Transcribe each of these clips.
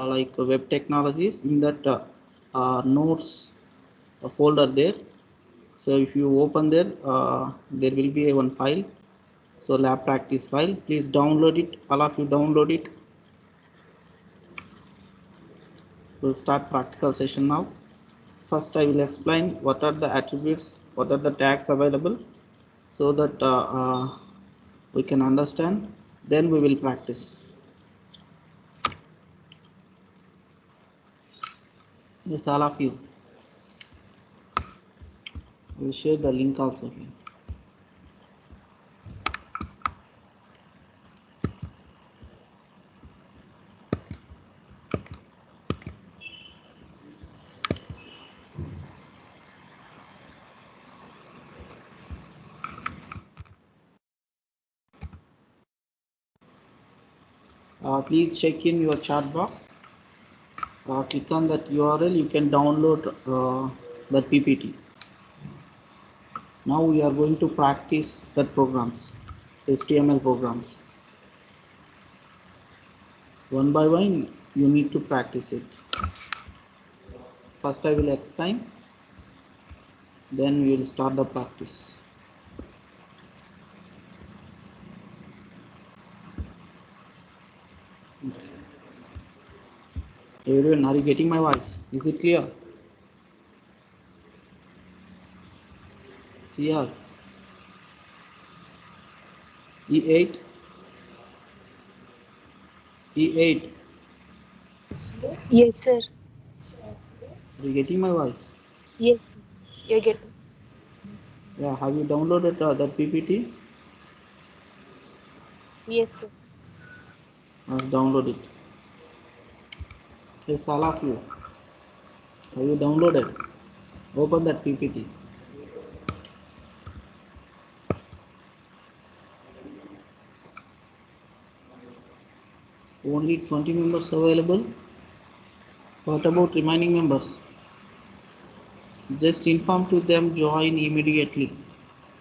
like web technologies. In that notes folder there. So if you open there, there will be one file. So lab practice file. Please download it. All of you download it. We'll start practical session now. First, I will explain what are the attributes, what are the tags available, so that we can understand. Then we will practice. Yes, all of you. I will share the link also here. Please check in your chat box. Click on that URL. You can download that PPT. Now we are going to practice that programs, HTML programs. One by one, you need to practice it. First, I will explain. Then we will start the practice. Everyone, are you getting my voice? Is it clear? CR E8 E8. Yes, sir. Are you getting my voice? Yes, you're getting. Yeah. Have you downloaded that PPT? Yes, sir. Let's download it. Yes, all of you. Have you downloaded? Open that PPT. Only 20 members available. What about remaining members? Just inform to them join immediately.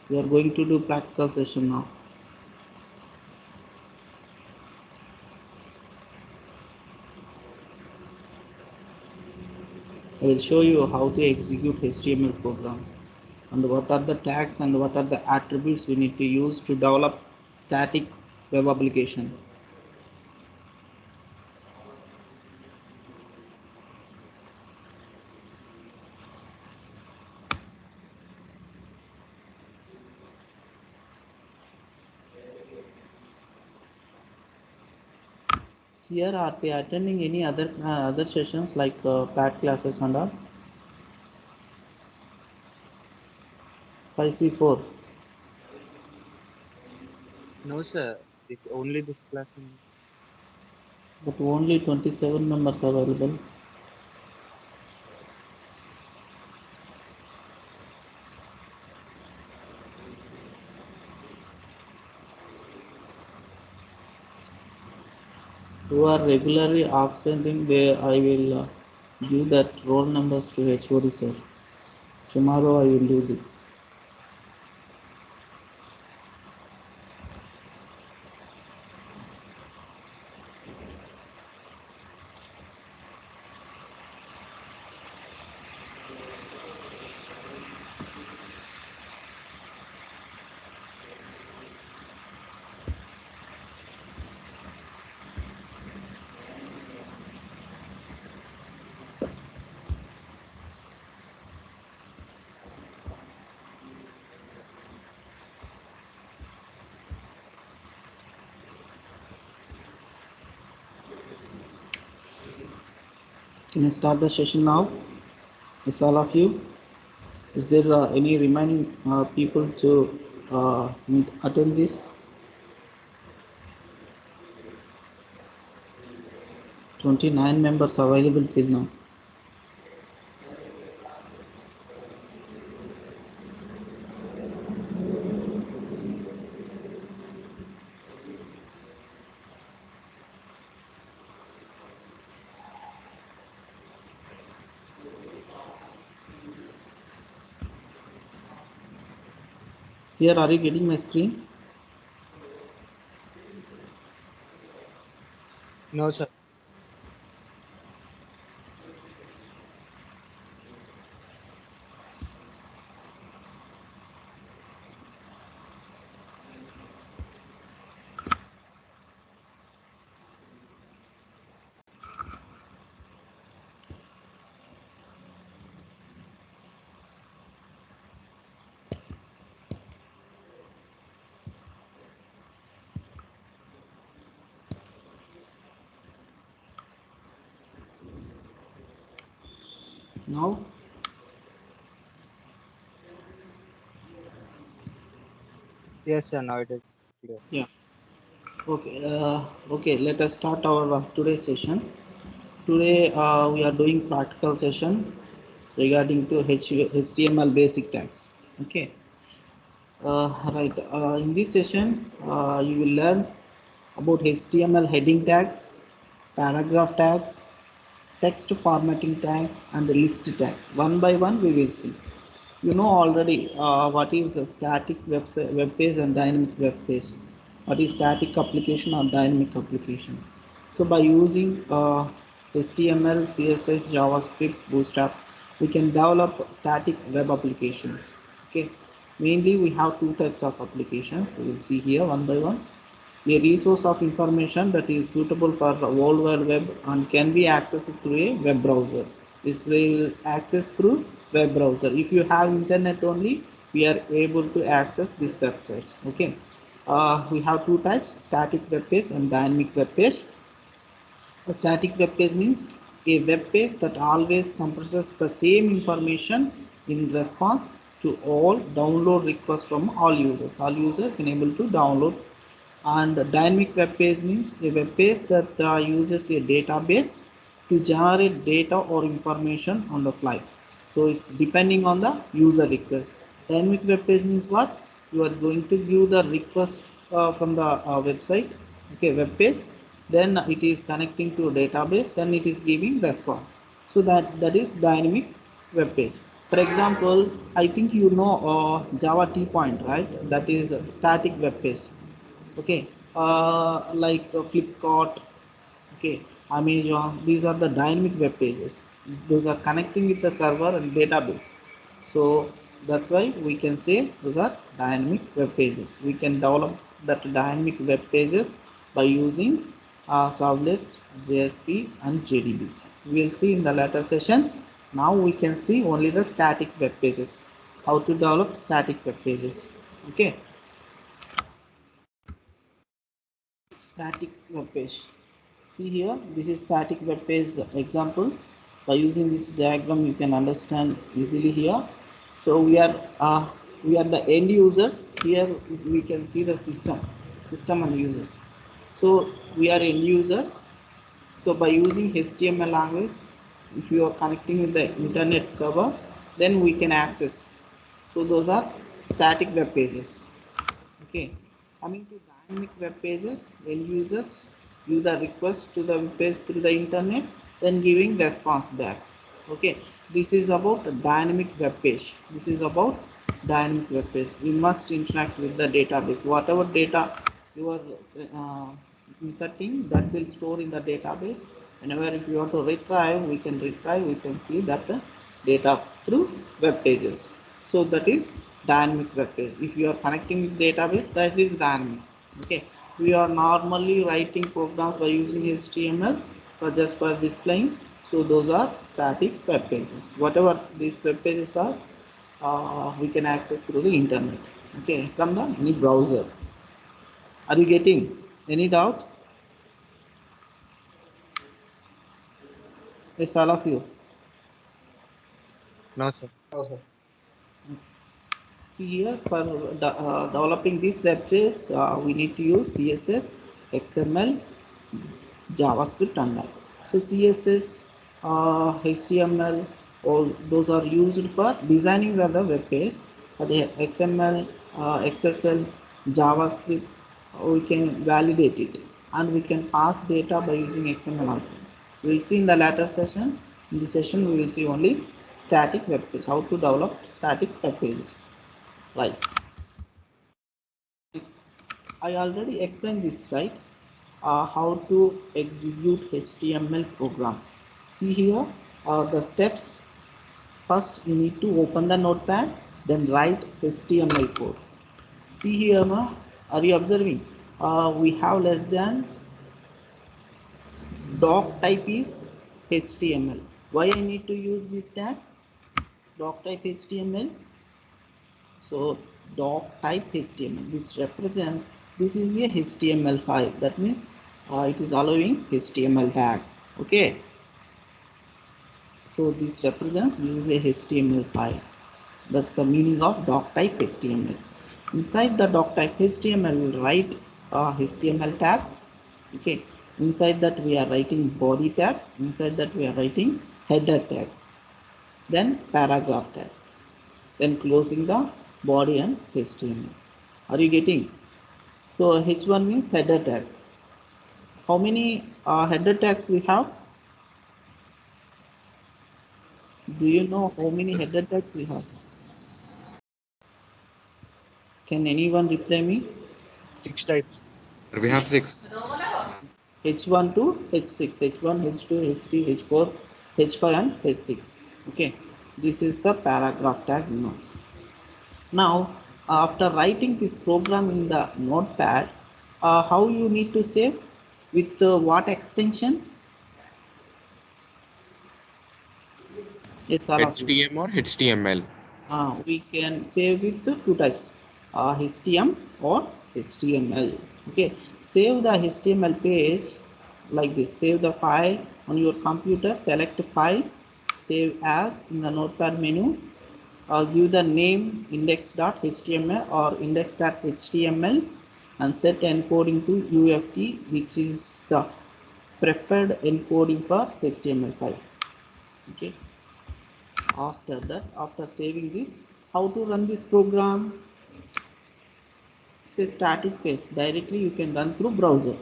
We are going to do practical session now. I will show you how to execute HTML programs and what are the tags and what are the attributes we need to use to develop static web application. Here, are we attending any other sessions like PAT classes and all? 5C4. No, sir. It's only this class only. But only 27 members available. Who are regularly absenting, I will give that roll numbers to HOD sir. Tomorrow I will do it. Can I start the session now? Is all of you? Is there any remaining people to attend this? 29 members available till now. Here, are you getting my screen? No, sir. Now, Yes, sir. Now it is clear. yeah. Okay. Okay. Let us start our today's session. Today we are doing practical session regarding to HTML basic tags. Okay. Right. In this session, you will learn about HTML heading tags, paragraph tags, text formatting tags, and the list tags. One by one, we will see. You know already what is a static web page and dynamic web page. What is static application or dynamic application? So by using HTML, CSS, JavaScript, Bootstrap, we can develop static web applications. Okay, mainly we have two types of applications. We will see here one by one. A resource of information that is suitable for the World Wide Web and can be accessed through a web browser. This will access through web browser. If you have internet only, we are able to access this website. Okay. We have two types: static web page and dynamic web page. A static web page means a web page that always compresses the same information in response to all download requests from all users. All users can able to download. And dynamic web page means a web page that uses a database to generate data or information on the fly. So it's depending on the user request. Dynamic web page means what? You are going to give the request from the website, okay, web page. Then it is connecting to a database. Then it is giving response. So that is dynamic web page. For example, I think you know Java T point, right? That is a static web page. Okay, like Flipkart, okay, Amazon, these are the dynamic web pages. Those are connecting with the server and database. So that's why we can say those are dynamic web pages. We can develop that dynamic web pages by using Servlet, JSP and JDBC. We will see in the later sessions. Now we can see only the static web pages, how to develop static web pages. Okay. Static web page. See here, this is static web page example. By using this diagram you can understand easily here. So we are the end users. Here we can see the system and users. So we are end users. So by using HTML language, if you are connecting with the internet server, then we can access. So those are static web pages. Okay, coming to dynamic web pages, when users give the request to the web page through the internet, then giving response back. Okay, this is about a dynamic web page. This is about dynamic web page. We must interact with the database. Whatever data you are uh, inserting, that will store in the database. Whenever if you want to retrieve, we can retrieve. We can see that the data through web pages. So that is dynamic web page. If you are connecting with database, that is dynamic. Okay, we are normally writing programs by using HTML for just for displaying. So those are static web pages. Whatever these web pages are, we can access through the internet. Okay, from the any browser. Are you getting any doubt? Yes, all of you. No, sir. See here, for developing these web pages, we need to use CSS, XML, JavaScript, and all. So CSS, HTML, all those are used for designing the web page. For the XML, XSL, JavaScript, we can validate it, and we can pass data by using XML also. We will see in the later sessions. In this session, we will see only static web page, how to develop static web pages. Right. Next, I already explained this, right? How to execute HTML program. See here, the steps. First, you need to open the notepad, then write HTML code. See here, now, are you observing? We have less than doc type is HTML. Why I need to use this tag? Doc type HTML. So doc type HTML, this represents, this is a HTML file. That means it is allowing HTML tags. Okay, So this represents this is a HTML file. That's the meaning of doc type HTML. Inside the doc type HTML, we will write a HTML tag. Okay. Inside that we are writing body tag. Inside that we are writing header tag. Then paragraph tag. Then closing the body and HTML. Are you getting? So H1 means header tag. How many header tags we have? Do you know how many header tags we have? Can anyone reply me? 6 types. We have 6. H1 to H6, H1, H2, H3, H4, H5 and H6. Okay, this is the paragraph tag now. Now, after writing this program in the notepad, how you need to save? With what extension? Yes, all of you. HTML or HTML. We can save with the two types, HTML or HTML. Okay, save the HTML page like this. Save the file on your computer, select file, save as in the notepad menu, give the name index.html or index.html and set encoding to UFT, which is the preferred encoding for HTML file. Okay, after that, after saving this, how to run this program? It's a static page, directly you can run through browser.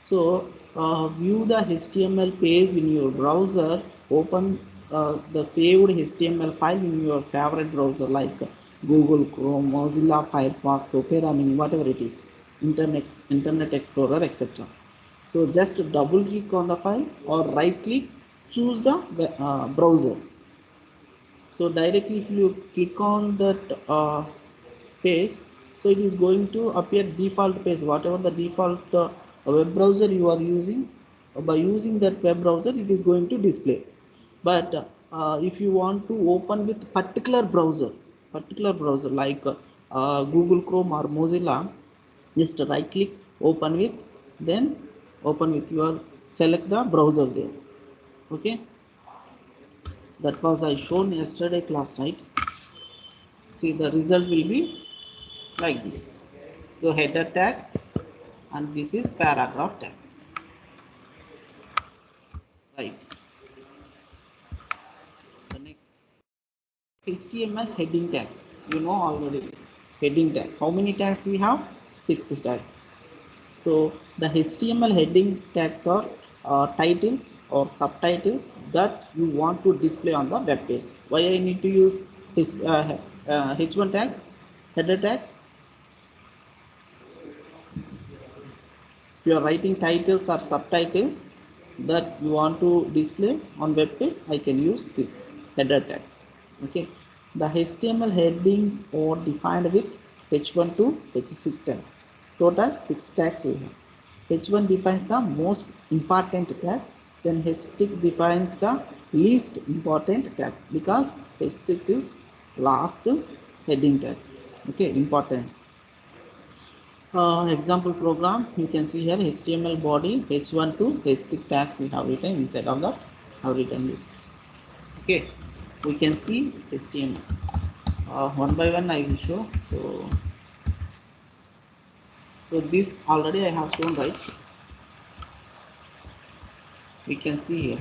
So view the HTML page in your browser. Open the saved HTML file in your favorite browser like Google Chrome, Mozilla Firefox, Opera Mini, whatever it is, Internet Explorer, etc. So just double click on the file or right click, choose the browser. So directly if you click on that page, so it is going to appear default page, whatever the default web browser you are using. By using that web browser it is going to display. But if you want to open with particular browser like Google Chrome or Mozilla, just right click, open with, then open with your, select the browser there. Okay, that was I shown yesterday class, right? See, the result will be like this. So header tag and this is paragraph tag, right? The next HTML heading tags, you know already. Heading tags, how many tags we have? 6 tags. So the HTML heading tags are titles or subtitles that you want to display on the web page. Why I need to use H1 tags, header tags? If you are writing titles or subtitles that you want to display on web page, I can use this header tags. Okay, the HTML headings are defined with H1 to H6 tags. Total 6 tags we have. H1 defines the most important tag, then H6 defines the least important tag, because H6 is last heading tag. Okay, importance. Example program, you can see here HTML body H1 to H6 tags we have written inside of that. Have written this. Okay, we can see HTML one by one I will show. So this already I have shown, right? We can see here.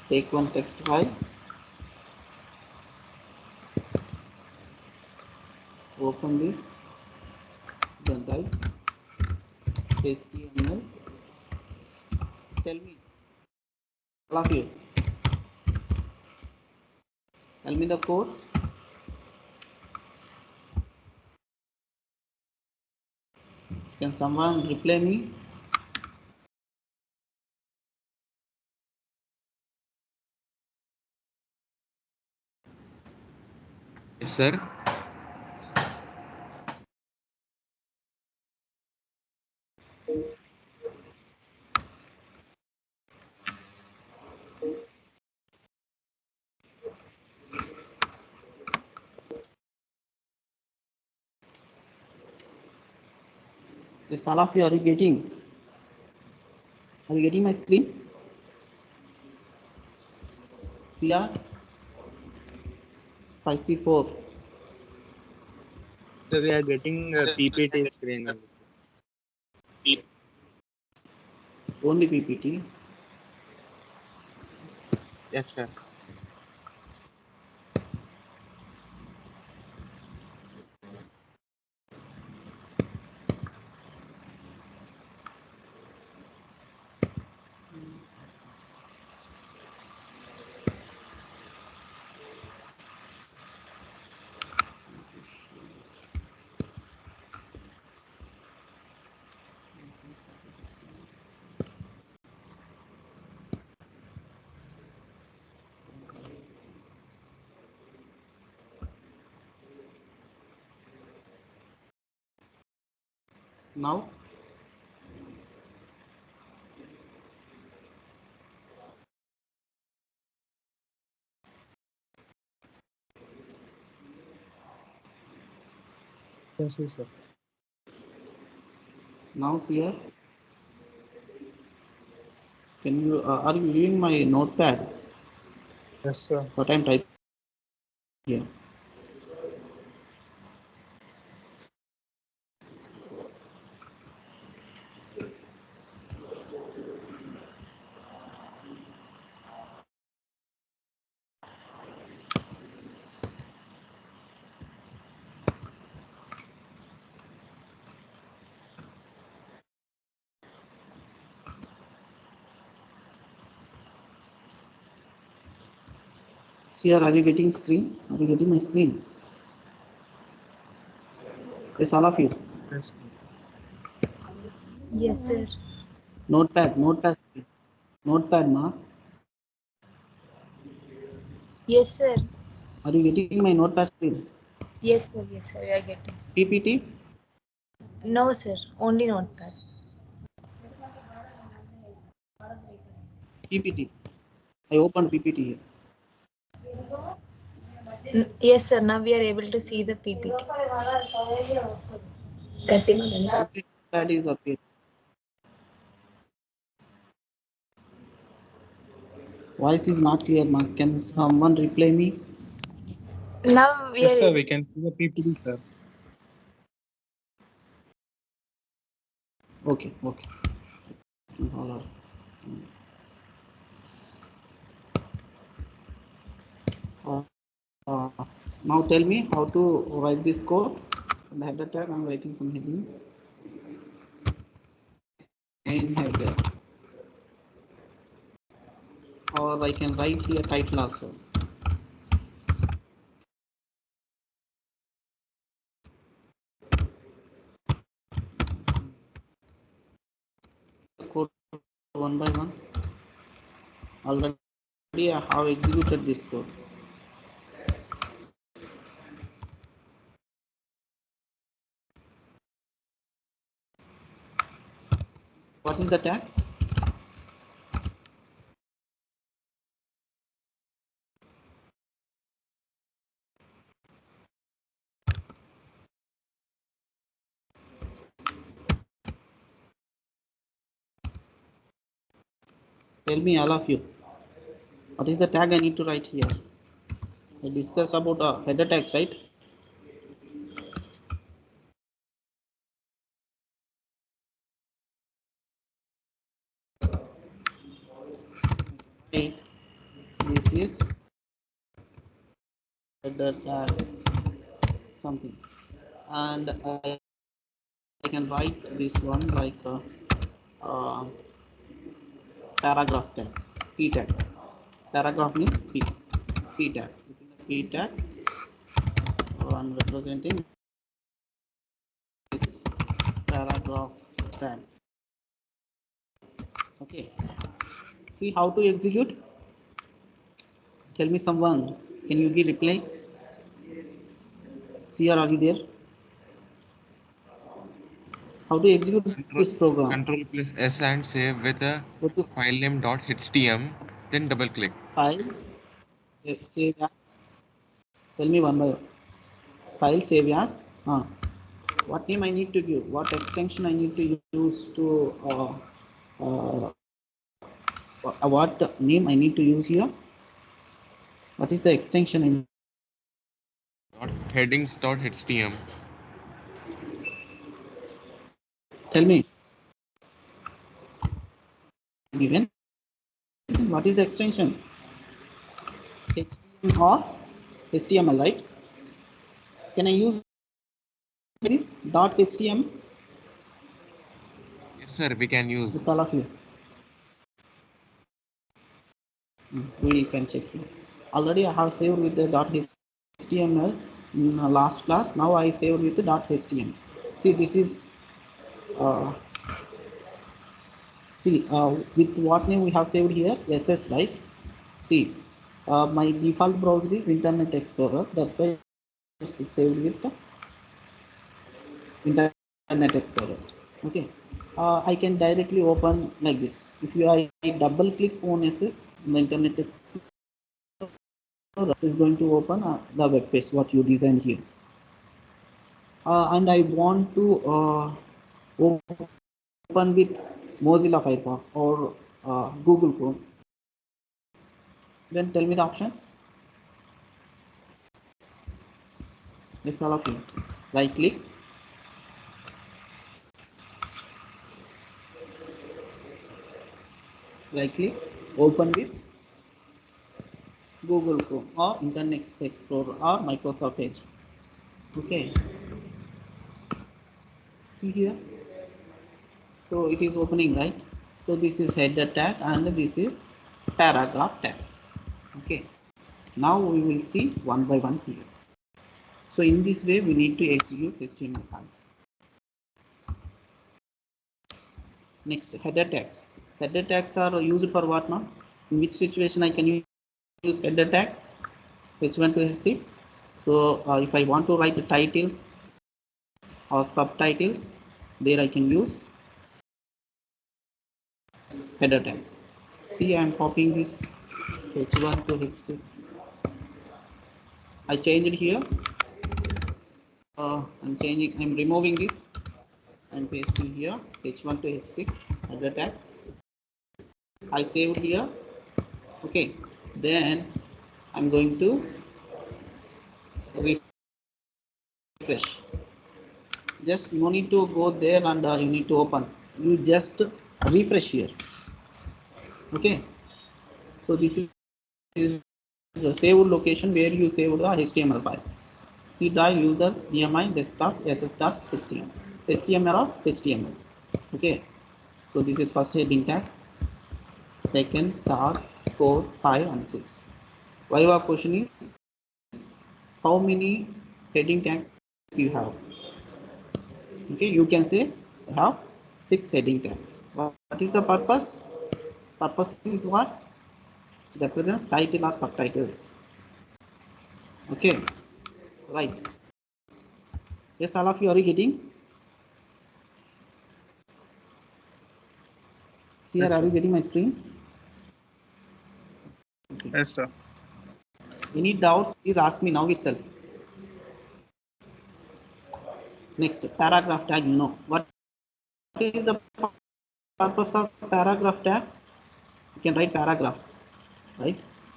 Take one text file, open this, then write HTML. Tell me, all of you, tell me the code. Can someone reply me? Yes, sir. Yes, all of you, are you getting? Are you getting my screen? CR 5C4. So we are getting a PPT screen only. Only PPT. Yes, sir. Now, Yes, yes, sir. now CR, can you, are you viewing my notepad? Yes, sir. What I'm typing here? CR, are you getting screen? Are you getting my screen? Yes, all of you. Yes, sir. Yes, sir. Notepad screen. Notepad, ma. Yes, sir. Are you getting my notepad screen? Yes, sir. Yes, sir. We are getting. PPT? No, sir. Only notepad. PPT. I opened PPT here. Yes, sir. Now we are able to see the PPT. Only notepad is appearing. Voice is not clear, ma. Can someone reply me? Now we Yes, are sir. able. We can see the PPT, sir. Okay, okay. All right. Uh, now tell me how to write this code. On the header tag, I'm writing some heading. And header. Or I can write here title also. Code one by one. Already I have executed this code. What is the tag? Tell me, all of you. What is the tag I need to write here? I discuss about header tags, right? Right. This is header tag something, and I can write this one like uh, paragraph tag, p tag. Paragraph means p tag. P tag. I'm representing this paragraph tag. Okay. See how to execute. Tell me someone. Can you give reply? CR, are you there? How to execute Control, this program? Control plus S and save with a Go to file name .htm, then double click. file, save as. Tell me one by one. File, save as. What name I need to give? What extension I need to use to what name I need to use here? What is the extension in? Headings.htm. Tell me. Given. What is the extension? HTML or HTML, right? Can I use this .html? Yes, sir, we can use. This all of you. We can check here. Already I have saved with the .html in last class. Now I saved with the .html. See, this is with what name we have saved here? SS, right? See, my default browser is Internet Explorer. That's why it's saved with the Internet Explorer. Okay. I can directly open like this. If you I double click on SS, the Internet Explorer is going to open the web page what you designed here. And I want to open with Mozilla Firefox or Google Chrome. Then tell me the options. Yes, all of you. Right click. Right click. Open with Google Chrome or Internet Explorer or Microsoft Edge. Okay. See here. So it is opening, right? So this is header tag and this is paragraph tag. Okay. Now we will see one by one here. So in this way we need to execute HTML files. Next, header tags. Header tags are used for what now? In which situation I can use header tags? H1 to H6. So if I want to write the titles or subtitles, there I can use header tags. See, I am copying this H1 to H6. I changed it here. I'm removing this and pasting here H1 to H6 header tags. I saved here. Okay, then I'm going to refresh. Just no need to go there and you need to open. You just refresh here. Okay, so this is the saved location where you saved the HTML file. C drive users DMI desktop ss.html. HTML or HTML. Okay, so this is first heading tag, second, third, 4, 5 and 6. Viva question is how many heading tags you have? Okay, you can say I have 6 heading tags. What is the purpose? Purpose is what? It represents title or subtitles. Okay, right. Yes, all of you are you getting? See here, Yes, are sir. you getting my screen? Okay. Yes, sir. Any doubts? Please ask me now itself. Next, paragraph tag. You know what is the purpose of paragraph tag? You can write paragraphs, right?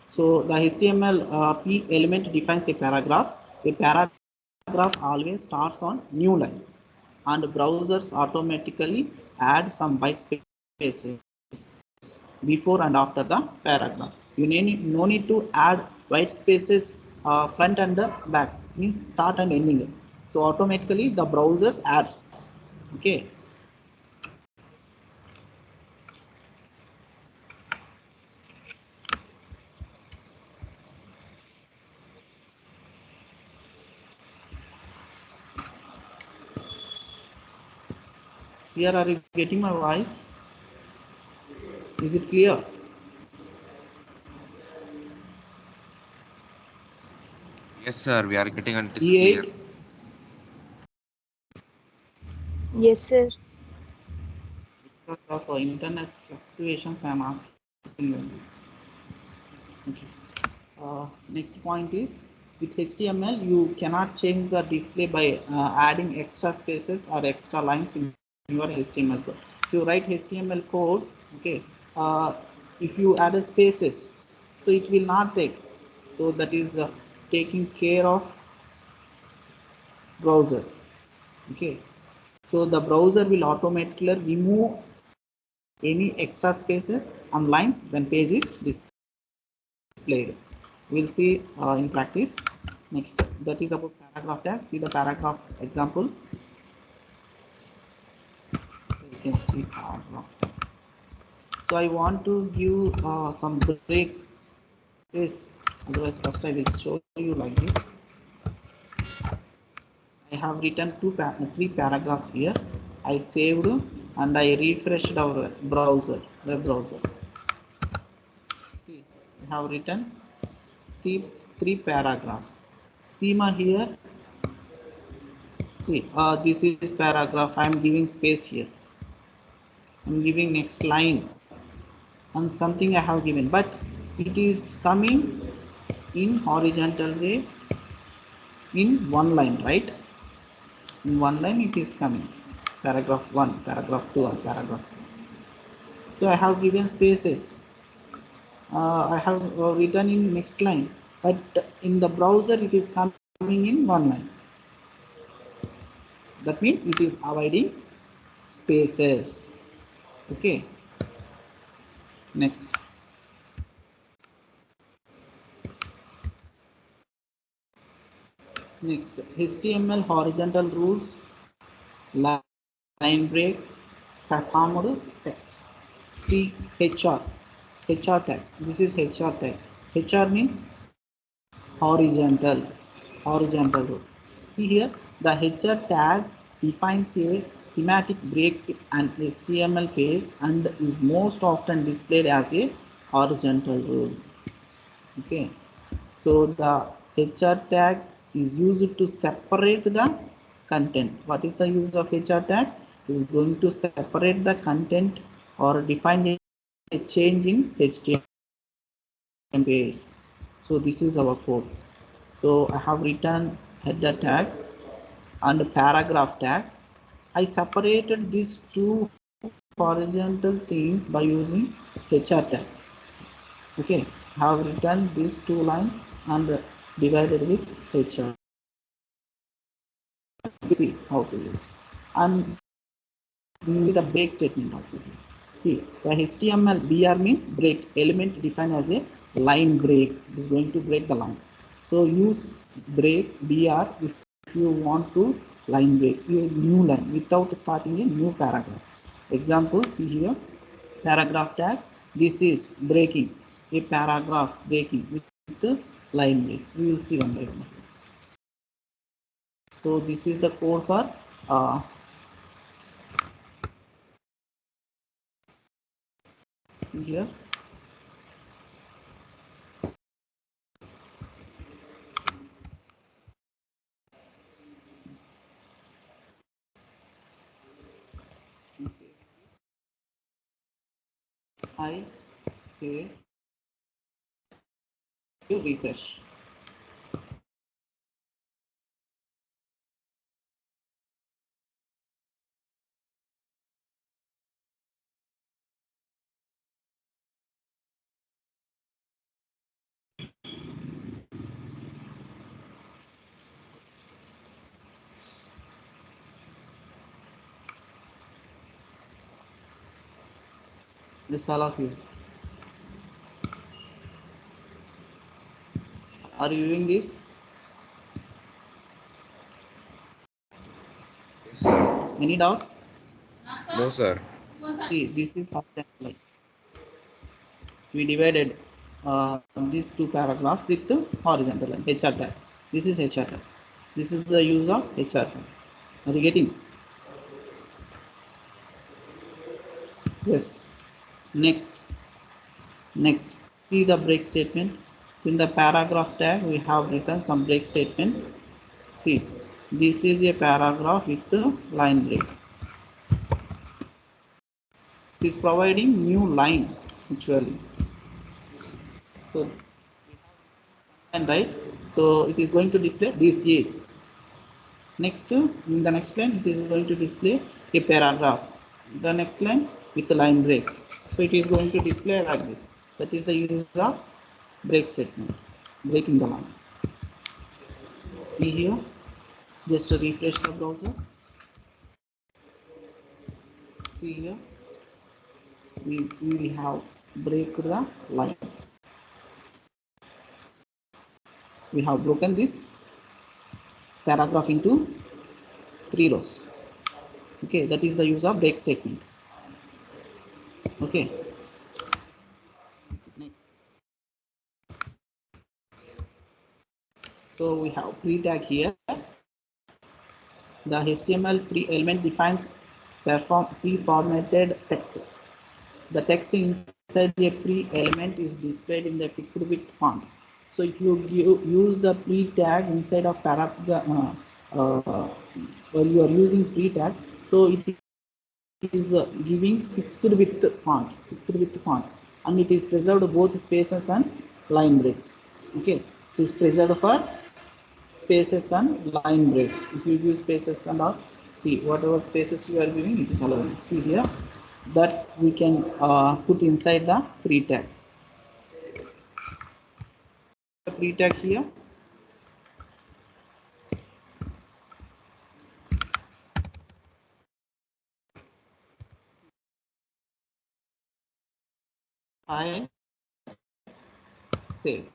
So the HTML p element defines a paragraph. A paragraph always starts on new line, and browsers automatically add some white spaces before and after the paragraph. You no need to add white spaces front and the back, means start and ending. So automatically the browsers adds. Okay. Here, are you getting my voice? Is it clear? Yes, sir, we are getting and it is E8. clear. Yes, sir. Because of internet fluctuations, I am asking you. Okay. Next point is with HTML you cannot change the display by adding extra spaces or extra lines in your HTML code. If you write HTML code, okay, if you add a spaces, so it will not take. So that is taking care of browser. Okay, so the browser will automatically remove any extra spaces and lines when page is displayed. We'll see in practice. Next, that is about paragraph tag. See the paragraph example. So you can see paragraph tags. So I want to give some break. Yes, otherwise first I will show you like this. I have written three paragraphs here. I saved and I refreshed our browser, web browser. See, I have written three paragraphs. See my here. See, this is paragraph. I am giving space here. I am giving next line and something I have given, but it is coming in horizontal way in one line, right? In one line it is coming. Paragraph 1, paragraph 2, and paragraph 3. So I have given spaces. I have written in next line, but in the browser it is coming in one line. That means it is avoiding spaces. Okay. Next. Next, HTML horizontal rules, line break, performed text. See HR tag. This is HR tag. HR means horizontal rule. See here, the HR tag defines a thematic break and HTML page and is most often displayed as a horizontal rule. Okay, so the HR tag is used to separate the content. What is the use of HR tag? It is going to separate the content or define a change in HTML page. So this is our code. So I have written header tag and paragraph tag. I separated these two horizontal things by using HR tag. Okay, I have written these two lines and divided with HR. See how to use. And the break statement also. See, the HTML BR means break element defined as a line break. It is going to break the line. So use break BR if you want to line break a new line without starting a new paragraph. Example, see here, paragraph tag. This is breaking a paragraph breaking with the line breaks. We will see one by one. So this is the code for here. I say you refresh. This all of you. Are you viewing this? Yes, sir. Any doubts? No, sir. See, this is how that like we divided these two paragraphs with the horizontal line HR tag. This is HR tag. This is the use of HR tag. Are you getting? Yes. Next. Next. See the break statement. In the paragraph tag, we have written some break statements. See, this is a paragraph with the line break. It is providing new line actually. So and right. So it is going to display this is. Next, in the next line, it is going to display a paragraph. The next line with the line breaks. So it is going to display like this. That is the use of break statement, breaking the line. See here, just to refresh the browser. See here, we will have break the line. We have broken this paragraph into 3 rows. Okay, that is the use of break statement. Okay. Next. So we have pre-tag here. The HTML pre-element defines pre-formatted text. The text inside a pre-element is displayed in the fixed width font. So if you use the pre-tag inside of paragraph while you are using pre-tag, so it is giving fixed width font, and it is preserved both spaces and line breaks. Okay, it is preserved for spaces and line breaks. If you use spaces and all, see whatever spaces you are giving, it is allowed. See here that we can put inside the pre-tag. The pre-tag here. I save.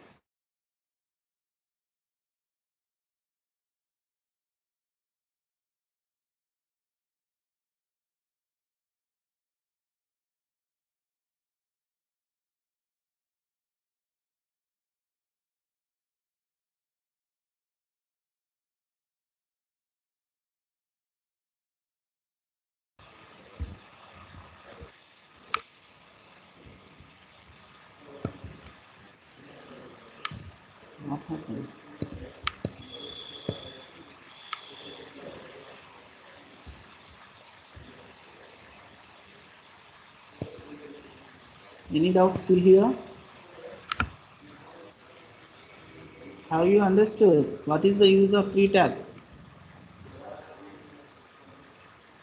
What happened? Any doubts still here? Have you understood what is the use of pre-tag?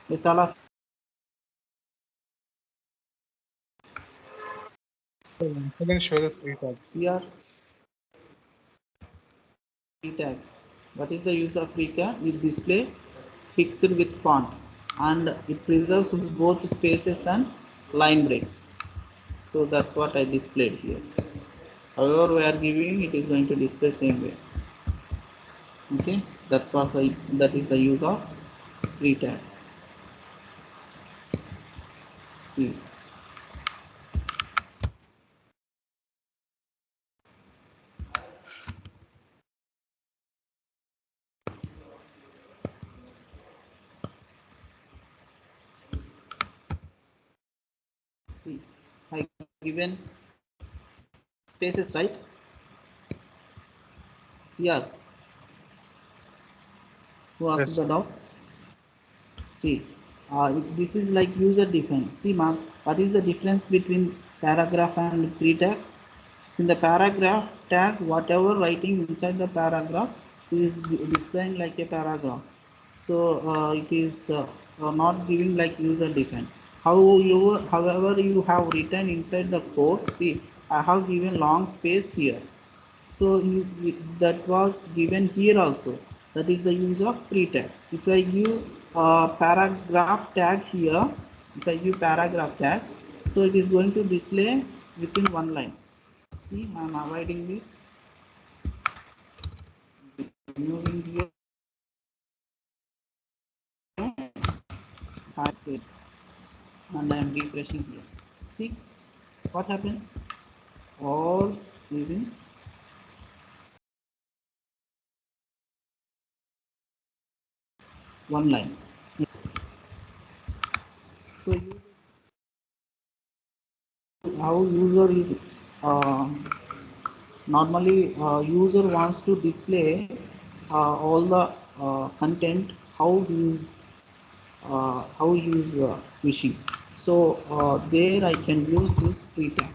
Yes, all of So once again, show the free tags. here. Pre-tag. What is the use of pre-tag? It display fixed with font, and it preserves both spaces and line breaks. So that's what I displayed here. However we are giving, it is going to display same way. Okay, that's what that is the use of pre-tag. See. See, I given spaces, right? CR, who asked Yes, the sir. doubt? See, this is like user defined. See, ma'am, what is the difference between paragraph and pre-tag? In the paragraph tag, whatever writing inside the paragraph is displaying like a paragraph. So it is not giving like user defined. However, you have written inside the code. See, I have given long space here. So that was given here also. That is the use of pre-tag. If I give paragraph tag here, if I give paragraph tag, so it is going to display within one line. See, I am avoiding this, removing here, I say, and I am refreshing here. See what happened? All is in one line. So how user is uh, normally user wants to display all the content how he is wishing. So there I can use this pre-tag.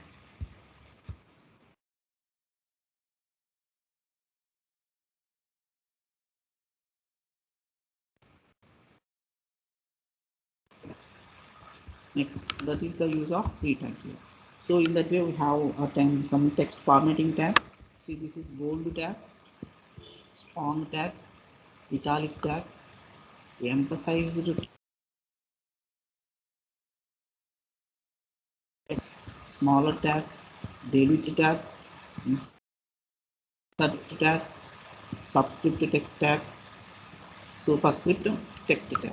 Next, that is the use of free tags here. So in that way we have some text formatting tag. See, this is bold tag, strong tag, italic tag, emphasized smaller tag, delete tag, insert tag, subscript text tag, superscript text tag.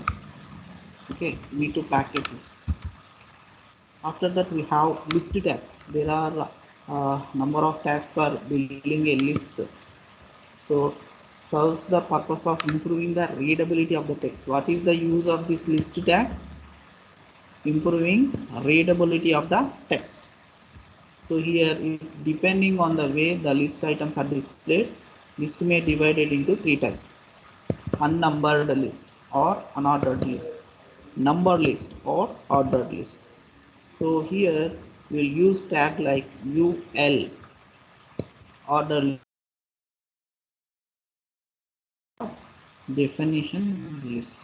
Okay, we need to practice this. After that we have list tags. There are number of tags for building a list. So serves the purpose of improving the readability of the text. What is the use of this list tag? Improving readability of the text. So here, depending on the way the list items are displayed, list may be divided into three types: unnumbered list or unordered list, numbered list or ordered list. So here we'll use tag like UL, order definition list.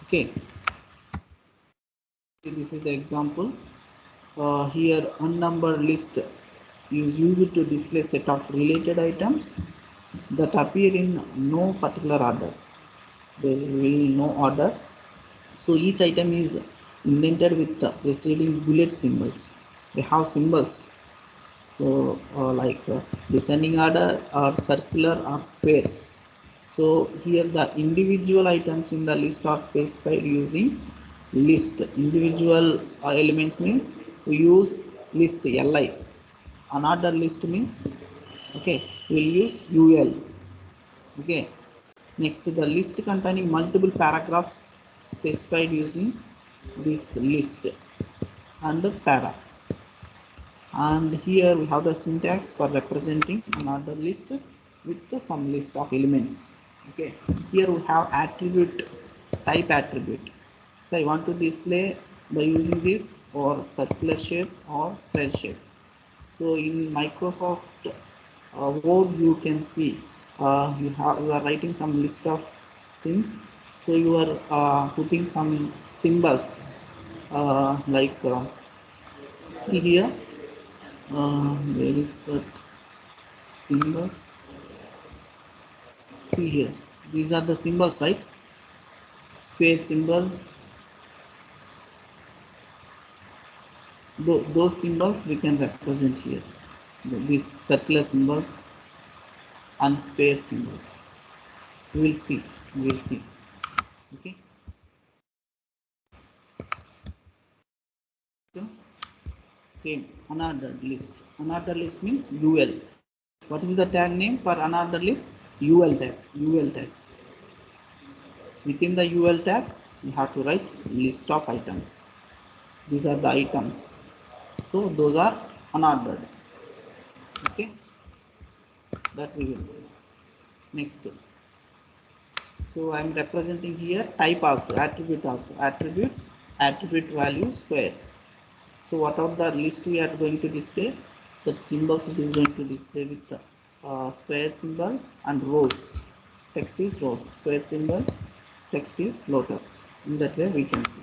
Okay, this is the example. Here unnumbered list is used to display set of related items that appear in no particular order. There will be no order. So each item is indented with the preceding bullet symbols. They have symbols. So like descending order or circular or squares. So here the individual items in the list are specified using list. Individual elements means we use list li. Another list means okay we'll use ul. Okay, next the list containing multiple paragraphs specified using this list and para. And here we have the syntax for representing another list with some list of elements. Okay, here we have attribute, type attribute. So I want to display by using this or circular shape or square shape. So in Microsoft Word you can see you are writing some list of things. So you are putting some symbols see here where is that symbols. See here, these are the symbols, right? Square symbol, those symbols we can represent here. These circular symbols and square symbols. We will see. We will see. Okay. So, same unordered list. Unordered list means UL. What is the tag name for unordered list? UL tag. UL tag. Within the UL tag, you have to write list of items. These are the items. So those are unordered. Okay, that we will see. Next. So I am representing here type also, attribute also. Attribute value square. So what are the list we are going to display? The symbols it is going to display with the square symbol and rows. Text is rows. Square symbol, text is lotus. In that way we can see.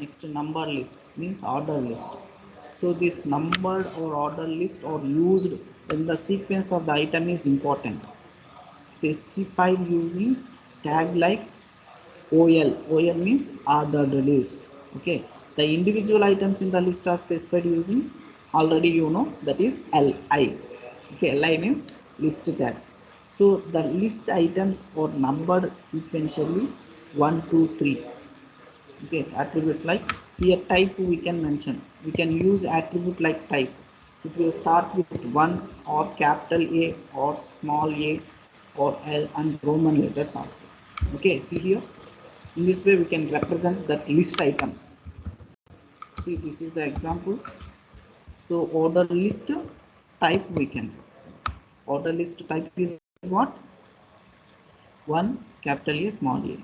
Next, number list means order list. So this numbered or order list are used when the sequence of the item is important. Specified using tag like OL. OL means ordered list. Okay. The individual items in the list are specified using already you know that is LI. Okay, LI means list tag. So the list items are numbered sequentially 1, 2, 3. Okay, attributes like here type we can mention. We can use attribute like type. It will start with 1 or capital A or small a or L and Roman letters also. Okay, see here. In this way we can represent that list items. See, this is the example. So order list type we can. Order list type is what? 1 capital A small a.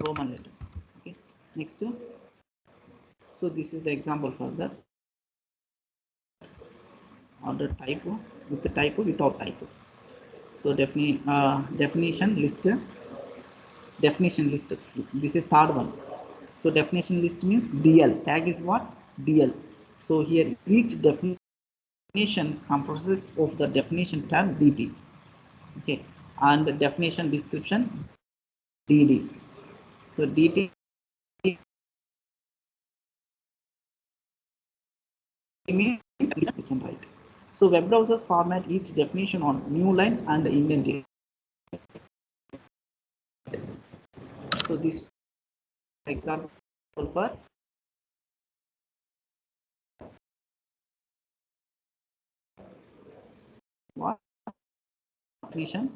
Roman letters. Okay. Next. So this is the example for that. Order typo with the typo without typo. So definition list. Definition list. This is third one. So definition list means DL. Tag is what? DL. So here each definition comprises of the definition tag DT. Okay, and the definition description DD. So DT means we can write. So web browsers format each definition on new line and indent it. So this example for what definition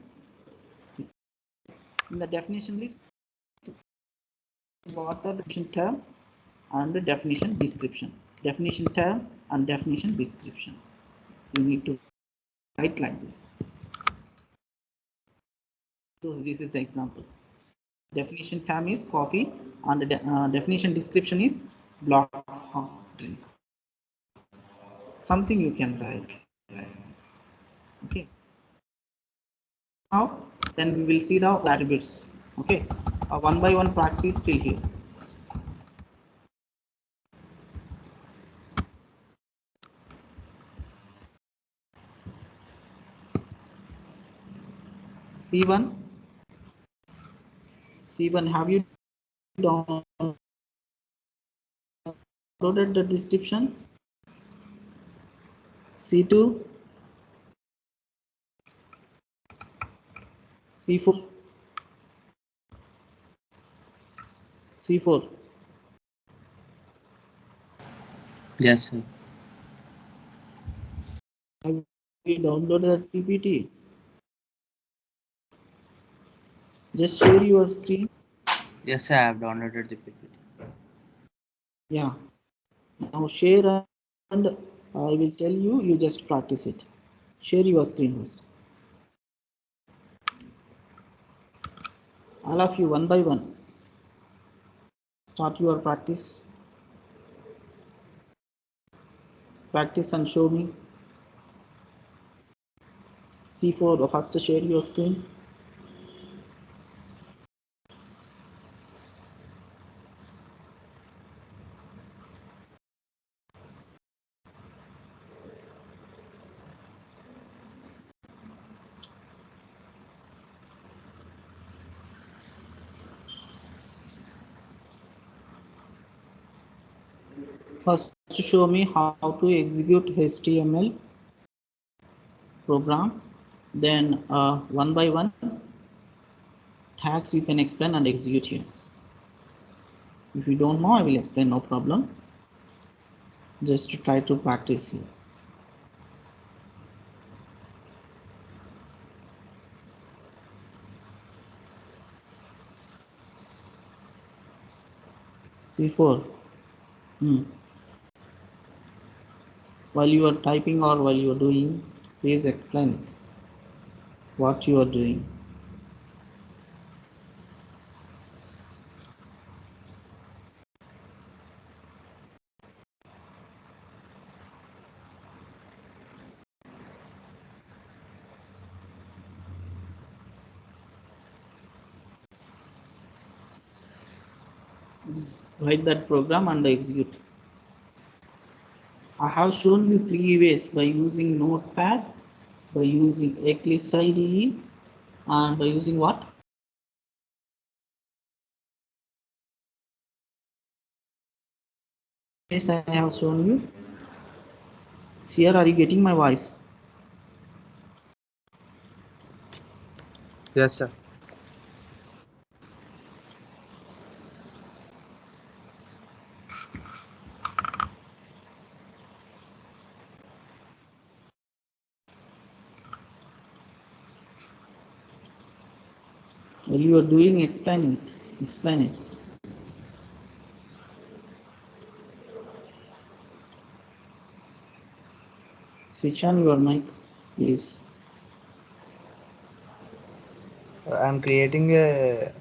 in the definition list, what are the definition term and the definition description. Definition term and definition description. You need to write like this. So this is the example. Definition term is coffee and the definition description is block drink. Something you can write. Okay. Now then we will see the attributes. Okay. One by one practice till here. C1. C1, have you downloaded the description? C2, C4, C4. Yes, sir. Have you downloaded the PPT? Just share your screen. Yes, sir. I have downloaded the PPT. Yeah. Now share and I will tell you, you just practice it. Share your screen first. All of you one by one. Start your practice. Practice and show me. C4, first share your screen. First show me how to execute HTML program. Then one by one tags you can explain and execute here. If you don't know, I will explain, no problem. Just to try to practice here. C4. While you are typing or while you are doing, please explain it. What you are doing. Write that program and execute. I have shown you 3 ways: by using Notepad, by using Eclipse IDE, and by using what? Yes, I have shown you. Here, are you getting my voice? Yes, sir. While you are doing, explain it. Explain it. Switch on your mic, please. I'm creating a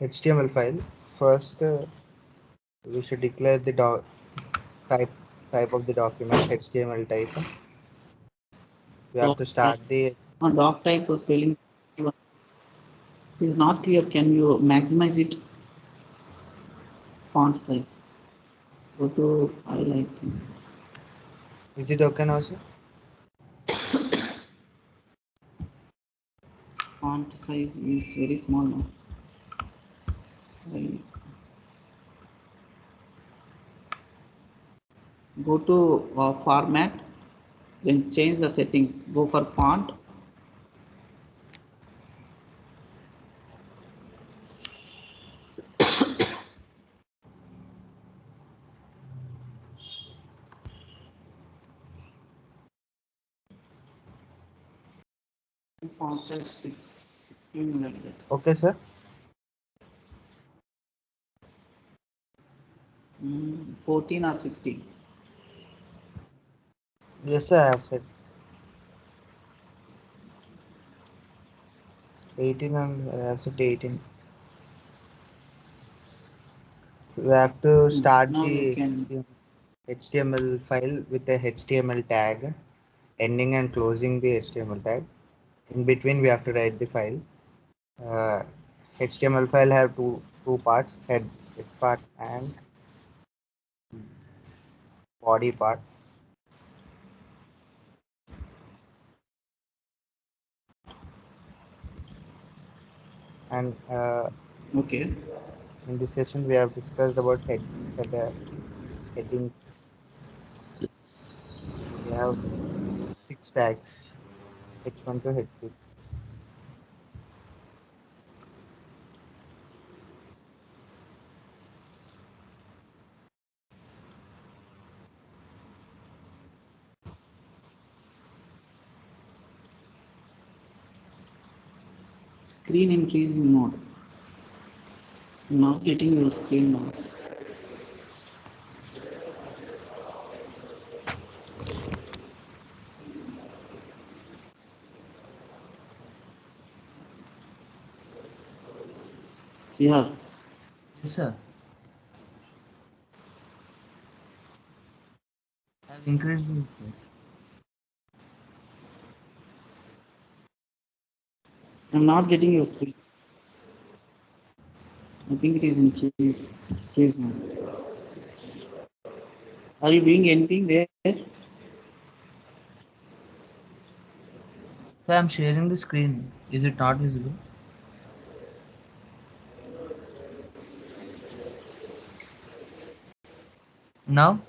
HTML file. First, we should declare the type of the document, HTML type. We have to start the Doc type spelling is not clear. Can you maximize it? Font size. Go to highlighting. Is it okay now, sir? Font size is very small now. Go to format, then change the settings. Go for font. Font size 16 like that. Okay, sir. 14 or 16. Yes, sir. I have said 18 and I have said 18. We have to start Now you the can. HTML file with a HTML tag, ending and closing the HTML tag. In between, we have to write the file. HTML file have two parts: head part and body part. And Okay. in this session, we have discussed about headings. We have 6 tags, H1 to H6. Screen increasing mode. Now getting your screen now. See here. Yes, sir. I've increased it. Sir. I'm not getting your screen. I think it is increase mode. Are you doing anything there? Sir, I'm sharing the screen. Is it not visible? Now?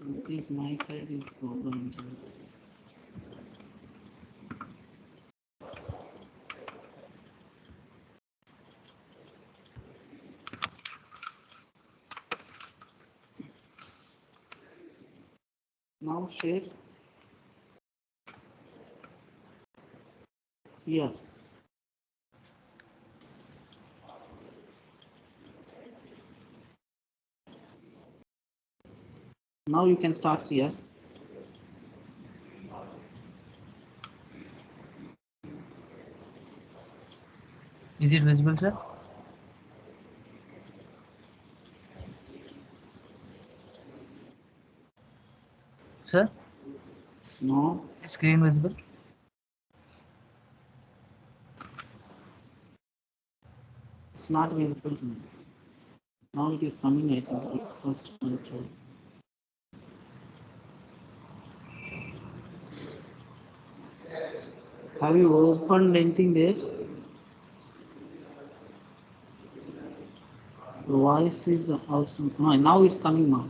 I think my side is problem. Now share. See here. Now you can start here. Is it visible, sir? Sir? No, Is the screen visible? it's not visible. Now it is coming. I think first control. Have you opened anything there? Voice is also. No, now it's coming now.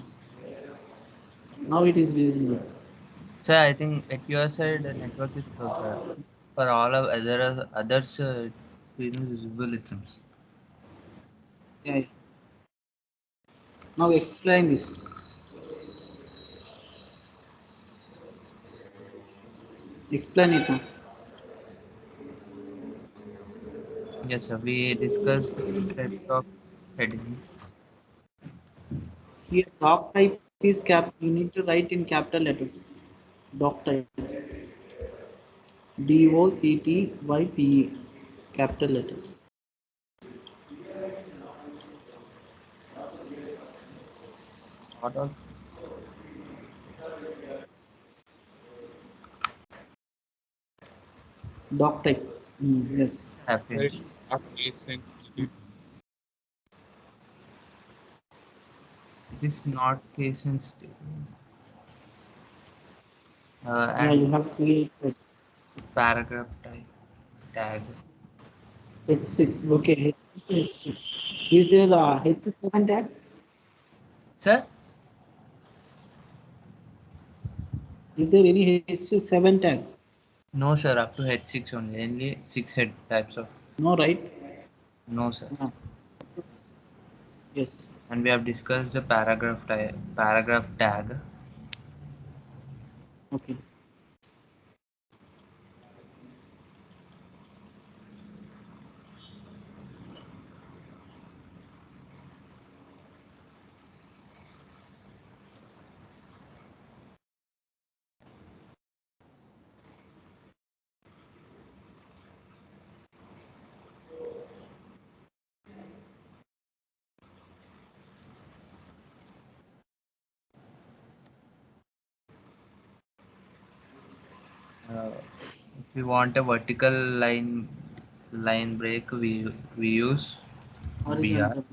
Now it is visible. Sir, I think at your side the network is slow, sir. For all of others, screen is visible, it seems. Yeah. Now explain this. Explain it now. Yes, sir. We discussed types of headings. Here, doc type is cap. You need to write in capital letters. Doc type. DOCTYPE. capital letters. What all? Doc type. Yes. Have Where it finished. is not case sensitive. It is not case sensitive. Yeah, you And have created paragraph type tag. H6. Okay. H6. Is there a H7 tag? Sir? Is there any H7 tag? No, sir. Up to H6 only. Only 6 head types of. No, right? No, sir. Yeah. Yes. And we have discussed the paragraph type, paragraph tag. Okay. If we want a vertical line break, we use BR Horizontal.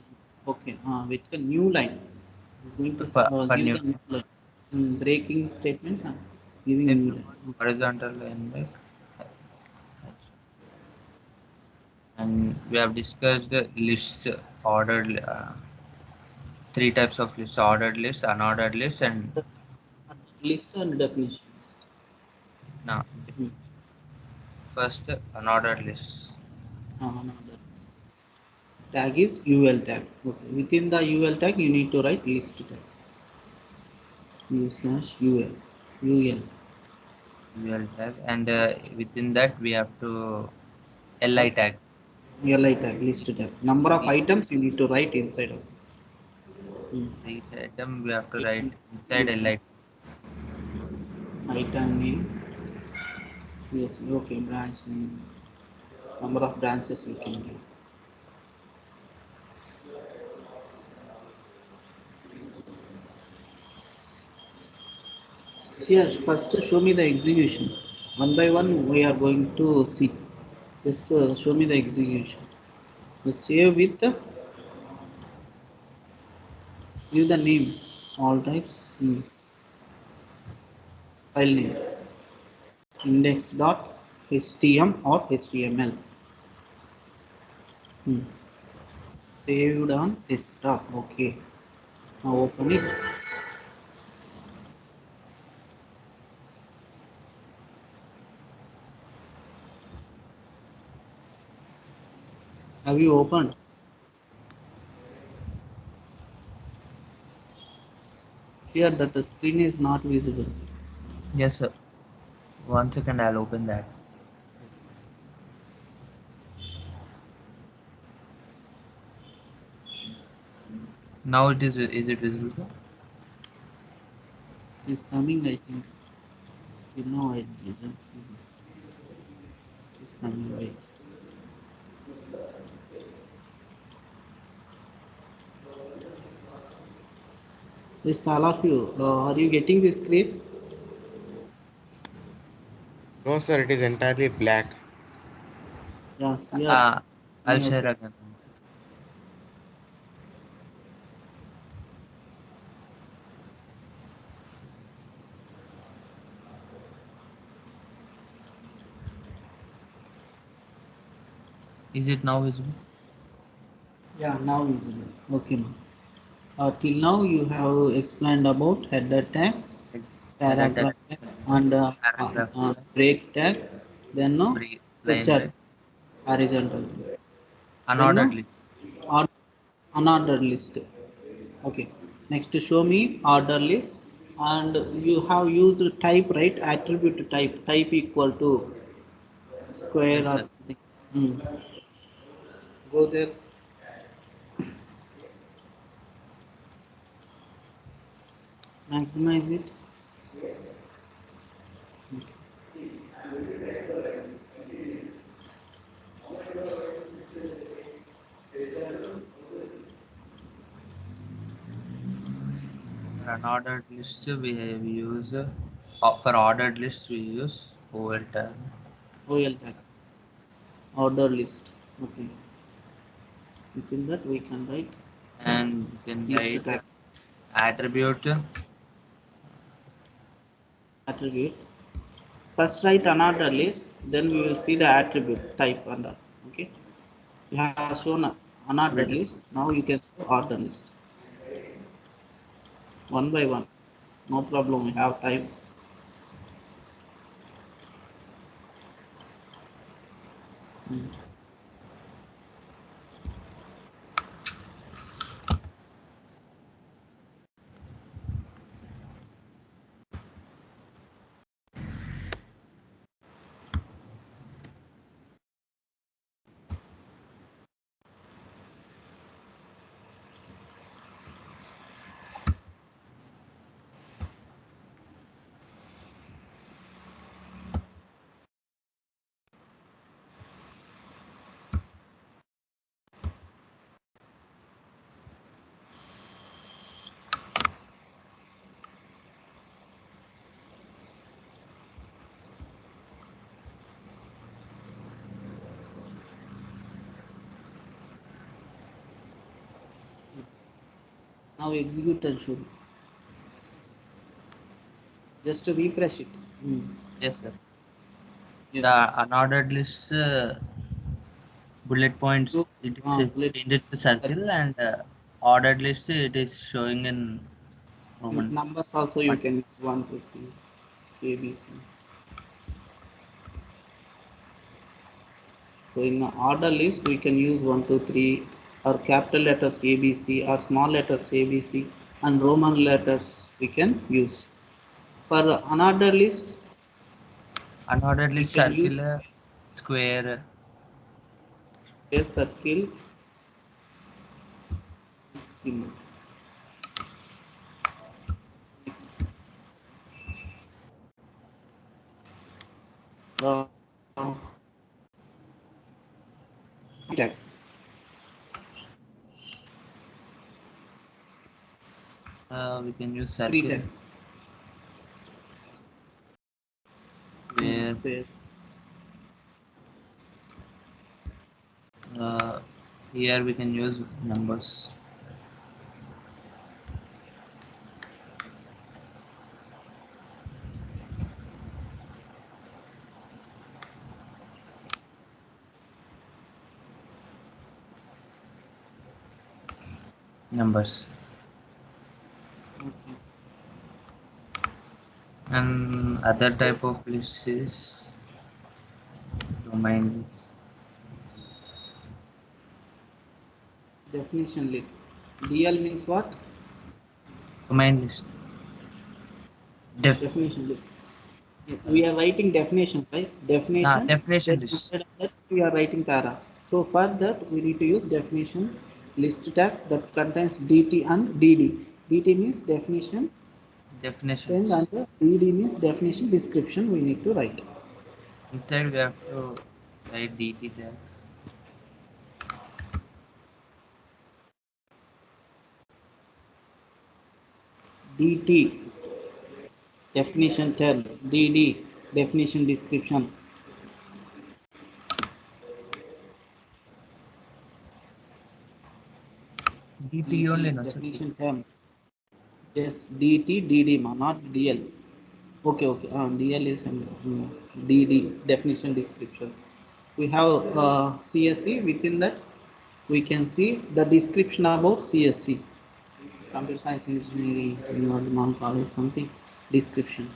Okay. With a new line. It's going to for give new. the new line. Breaking statement. Giving If new you line. want horizontal line break, and we have discussed the lists ordered, three types of lists: ordered list, unordered list, and List and definition. now Hmm. first unordered lists. Another tag is UL tag. Okay. Within the UL tag, you need to write list tags. U/UL. UL. UL tag, and within that we have to LI tag. LI tag, list tag. Number of Each, items you need to write inside of this. each item we have to write Hmm. inside LI. Item name. Yes. Okay. Branch name. Number of branches you can give. Here, first show me the execution. One by one, we are going to see. Just show me the execution. The save with the give the name. All types. File name. Index.htm or HTML. Hmm. Saved on desktop. Okay. Now open it. Have you opened? Here that the screen is not visible. Yes, sir. 1 second, I'll open that. Now it is it visible, sir? It's coming, I think. No, I didn't see this. It's coming. Wait. This all of you, are you getting this screen? No, sir, it is entirely black. Yes, here. Uh, I'll Me share also. again. Is it now visible? Yeah, now visible. Okay, now. Till now you have explained about header tags, Header tag, paragraph tag, and paragraph tag, break tag. Then no line HR break, horizontal. Then unordered no list. or unordered list. Okay. Next show me order list, and you have used type, right? Attribute type. Type equal to Yes, square or sir. something. Hmm. Go there. Maximize it. unordered list we use for ordered lists we use OL tag. OL tag, order list. Okay. Within that we can write And you can list write tag attribute attribute. First write another list, then we will see the attribute type under. Okay. You have shown another list. Now you can show order list. One by one. No problem. We have time. Now execute and show. Just to refresh it. yes sir. Yes. The unordered list bullet points So, it is bullet changed to circle, and ordered list it is showing in Roman. numbers also you can use 150 ABC. So in the order list we can use 1, 2, 3 or capital letters ABC or small letters ABC and Roman letters we can use. For unordered list Unordered we list can use circular, square, square, circle, symbol. Next. Tag. we can use Three circle tag. where Square. here we can use numbers. Numbers. Okay. And other type of list is domain list. Definition list. DL means what? Domain list. Definition list. We are writing definitions, right? Definition. Definition Then list. instead of that, we are writing para. So for that, we need to use definition list tag that contains DT and DD. DT means definition. Then Definitions. under DD means definition description. We need to write. Inside we have to write DT tags. DT definition term. DD definition description. DT only, no sir. Definition term. Yes, DT DD ma, not DL. Okay, okay. DL is DD definition description. We have CSC. Within that we can see the description about CSC, computer science engineering, non-college something description.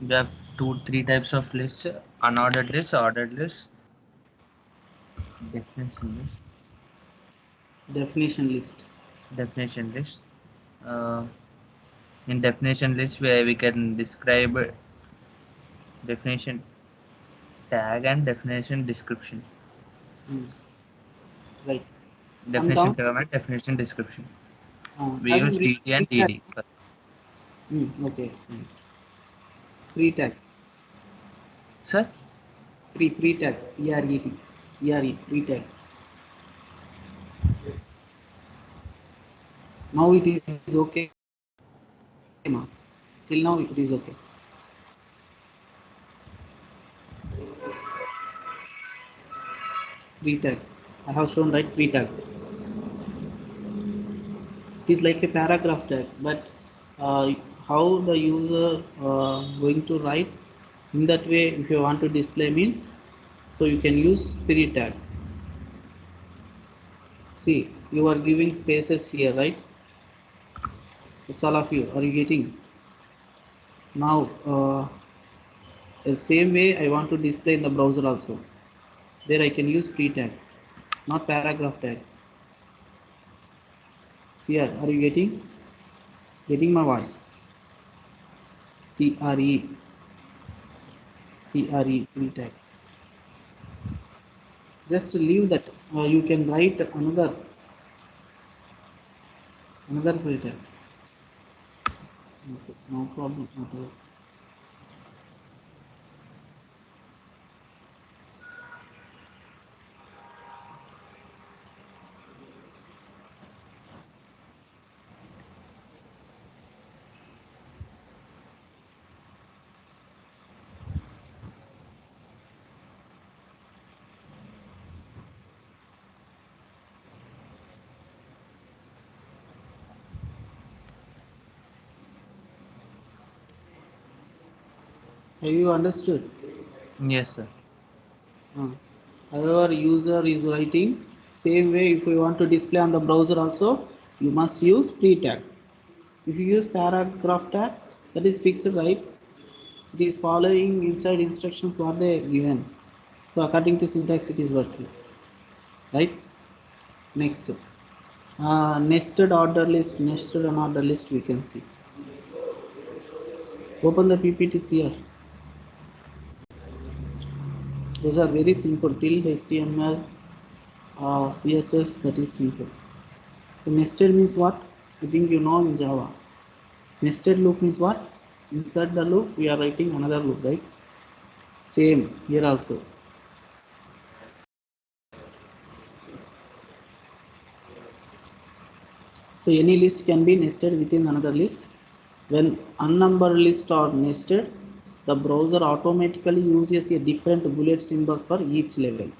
We have three types of lists: unordered list, ordered list, definition list. Definition list. Definition list. Uh, in definition list, where we can describe definition tag and definition description. Right. Come Definition down. tag and definition description. We Have you use read DT and pre-tag? DD. Okay, explain. Pre-tag. Sir? Pre-tag. PRET. Pre-tag. Now it is okay, ma. Till now it is okay. Pre-tag. I have shown right pre-tag. It is like a paragraph tag, but how the user going to write in that way, if you want to display means, so you can use pre-tag. See, you are giving spaces here, right? It's all of you. Are you getting? Now, the same way I want to display in the browser also. There I can use pre-tag, not paragraph tag. See here, are you getting? Getting my voice? TRE, pre-tag. Just leave that. You can write another pre-tag. Okay, no problem. Have you understood? Yes, sir. However, user is writing same way. If you want to display on the browser also, you must use pre-tag. If you use paragraph tag, that is fixed, right? It is following inside instructions what they given. So according to syntax, it is working, right? Next, nested order list, nested unordered list. We can see. Open the PPTs here. Those are very simple. Till HTML, CSS. That is simple. So nested means what? I think you know in Java. Nested loop means what? Inside the loop, we are writing another loop, right? Same here also. So any list can be nested within another list. When unnumbered lists are nested, the browser automatically uses a different bullet symbols for each level.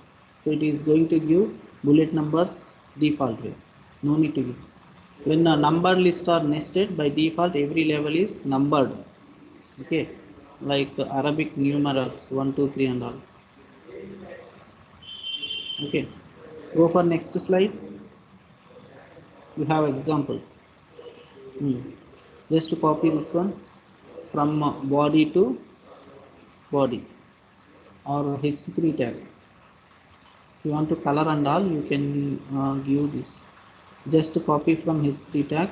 So it is going to give bullet numbers default way. No need to give. When a numbered list are nested, by default every level is numbered. Okay, like Arabic numerals 1, 2, 3 and all. Okay, go for next slide. You have example. Just to copy this one from body to body or H3 tag. If you want to color and all, you can give this. Just to copy from H3 tag.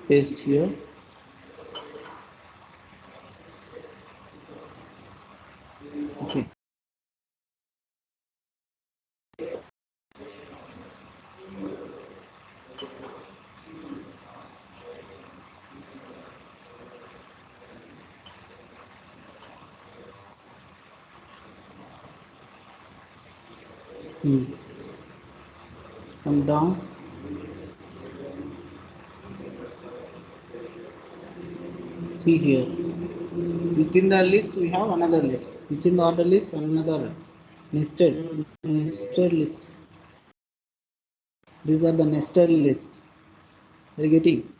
Paste here. Okay. Come down. See here. Within the list we have another list. Within the order list another nested list. These are the nested list. Are you getting?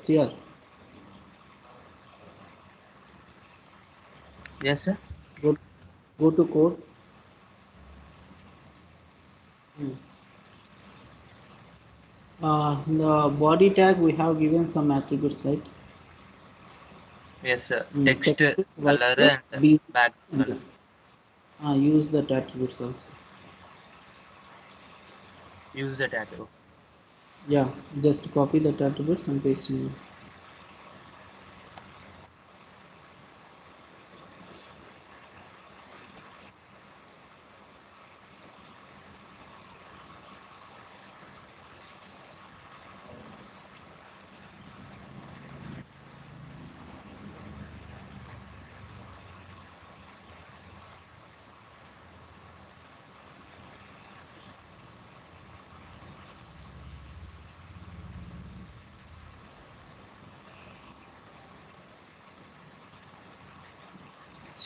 Here, Yes, sir. go, go to code. The body tag we have given some attributes, right? Yes, sir. Text, Text, white color, color, and BC, background yes. color. Use that attributes also. Use the tattoo. Yeah, just copy that attributes and paste in.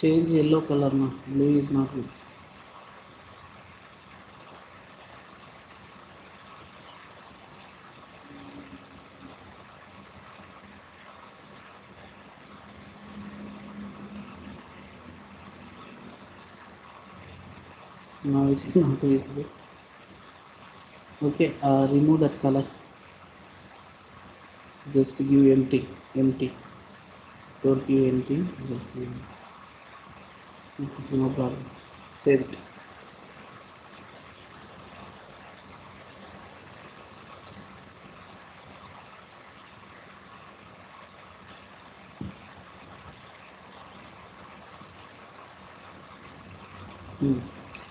Change yellow color now. Blue is not good. No, it's not visible. Okay, remove that color. Just give empty, empty. Don't give empty. Just leave it. No problem. Save it.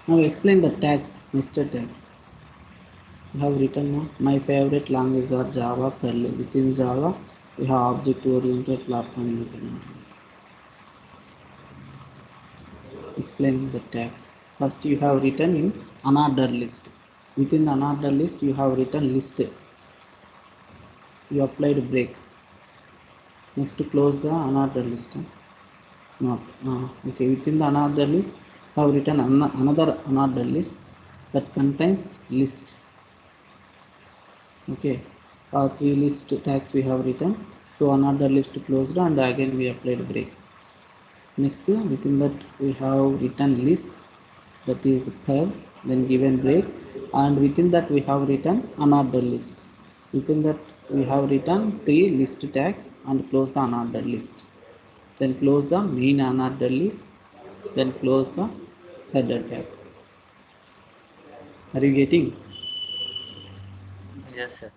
Now explain the tags, nested tags. You have written now. My favorite language are Java, Perl. Within Java, we have object-oriented platform. Explain the tags. First, you have written in unordered list. Within the unordered list, you have written list. You applied break. Next, to close the unordered list. Not. Okay. Within the unordered list, you have written another unordered list that contains list. Okay. Three list tags we have written. So another list closed and again we applied break. Next, within that we have written list, that is per, then given break, and within that we have written another list. Within that we have written three list tags and close the another list. Then close the main another list. Then close the header tag. Are you getting? Yes, sir.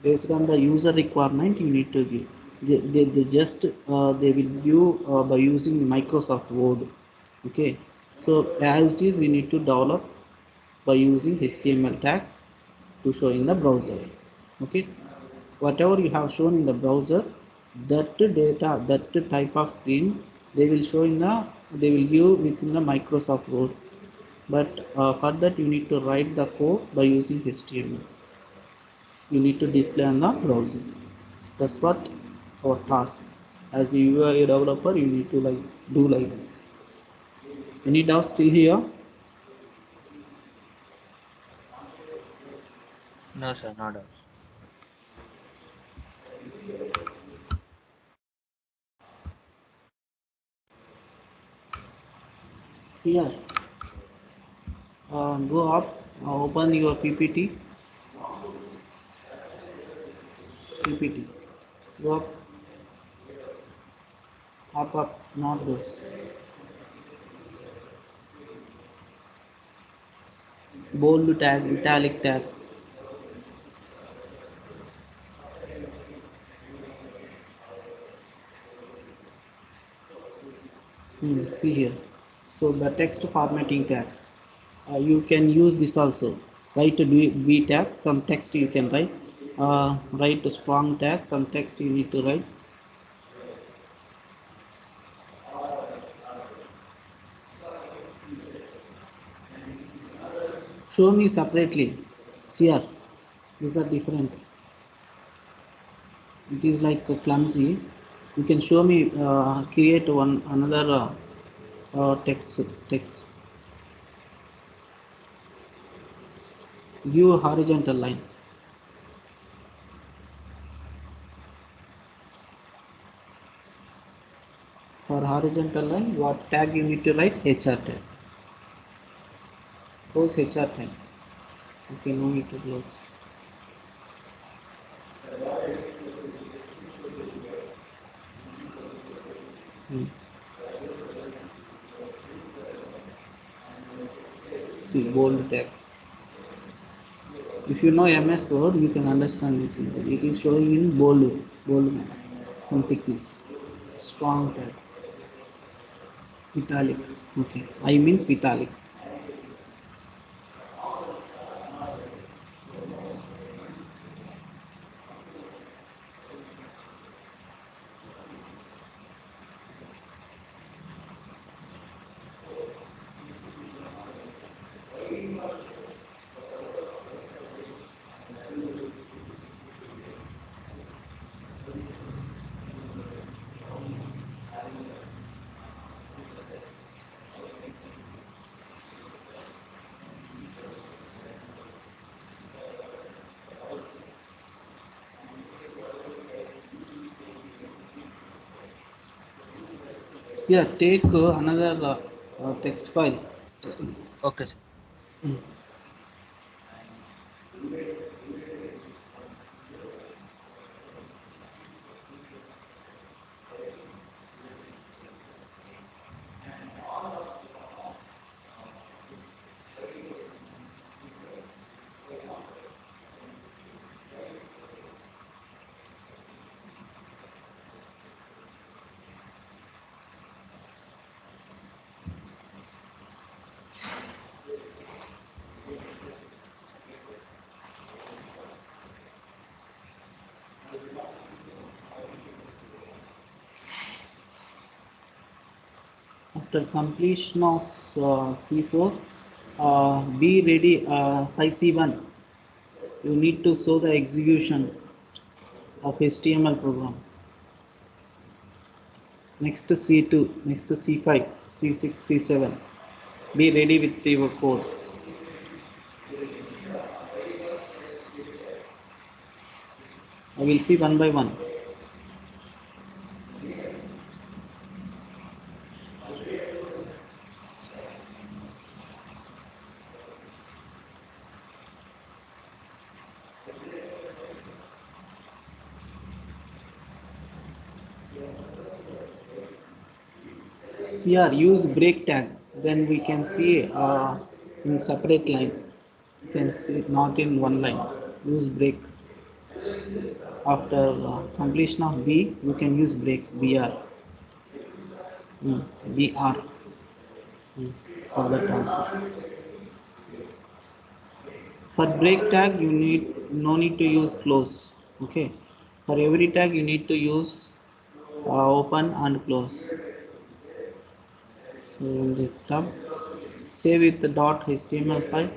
Based on the user requirement you need to give. They just they will give by using Microsoft Word. Okay, so as it is we need to develop by using HTML tags to show in the browser. Okay, whatever you have shown in the browser, that data, that type of screen, they will show in the, they will give within the Microsoft Word, but for that you need to write the code by using HTML. You need to display on the browser. That's what our task. As you are a developer, you need to like do like this. Any doubts still here? No, sir. No doubts. See here. Go up. Open your PPT. PPT. Go up. Up. Up. Not this. Bold tag. Italic tag. See here. So the text formatting tags. You can use this also. Write a B tag. Some text you can write. Write a strong tag. Some text you need to write. Show me separately. See here. These are different. It is like clumsy. You can show me. Create one another text. Give a horizontal line. For horizontal line, what tag you need to write? HR tag. Close HR tag. Okay, no need to close. See, bold tag. If you know MS Word, you can understand this easily. It is showing in bold, some thickness. Strong tag. Italic. Okay, I means italic. Here, take another text file. Okay, sir. After completion of C4, be ready. IC1. You need to show the execution of HTML program. Next C2, next C5, C6, C7. Be ready with your code. I will see one by one. Here, use break tag. Then we can see in separate line. You can see not in one line. Use break. After completion of B, you can use break. BR. BR. For that also. For break tag, you no need to use close. Okay. For every tag, you need to use open and close. So in this tab, save with the .html file.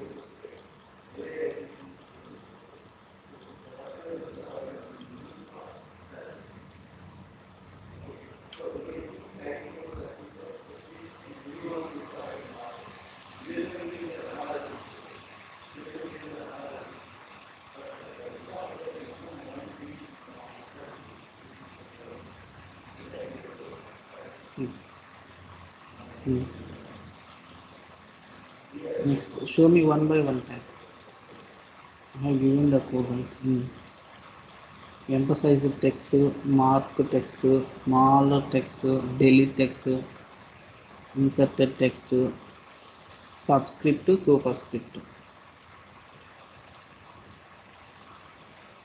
See. Next, show me one by one tag. I have given the code. Right? Emphasize text, mark text, smaller text, delete text, inserted text, subscript, superscript.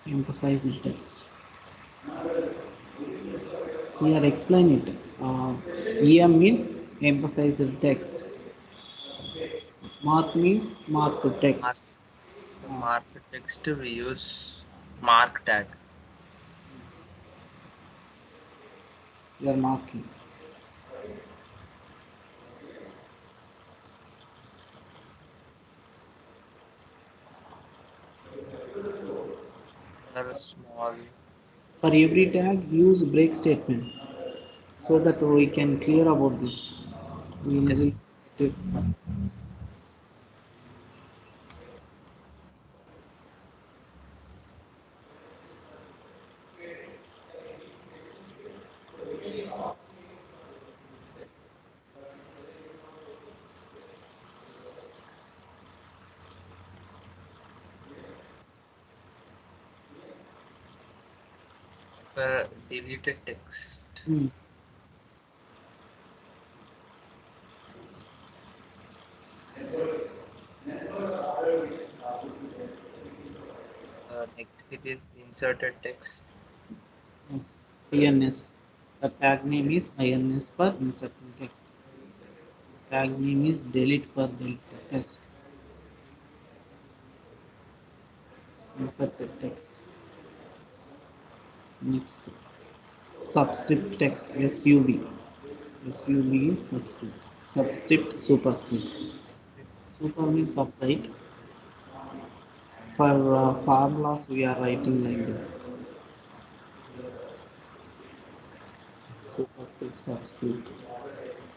Emphasize text. Here explain it. EM means emphasize the text. Mark means mark to text. Mark text, we use mark tag. You are marking. Or small. For every tag, use break statement so that we can clear about this. We Yes. will Deleted text. Hmm. Next it is inserted text. Yes. INS. The tag name is INS for inserted text. Tag name is delete for deleted text. Inserted text. Next. Subscript text. SUB. SUB is subscript. Subscript superscript. Super means upright. For formulas we are writing like this. Superscript, subscript.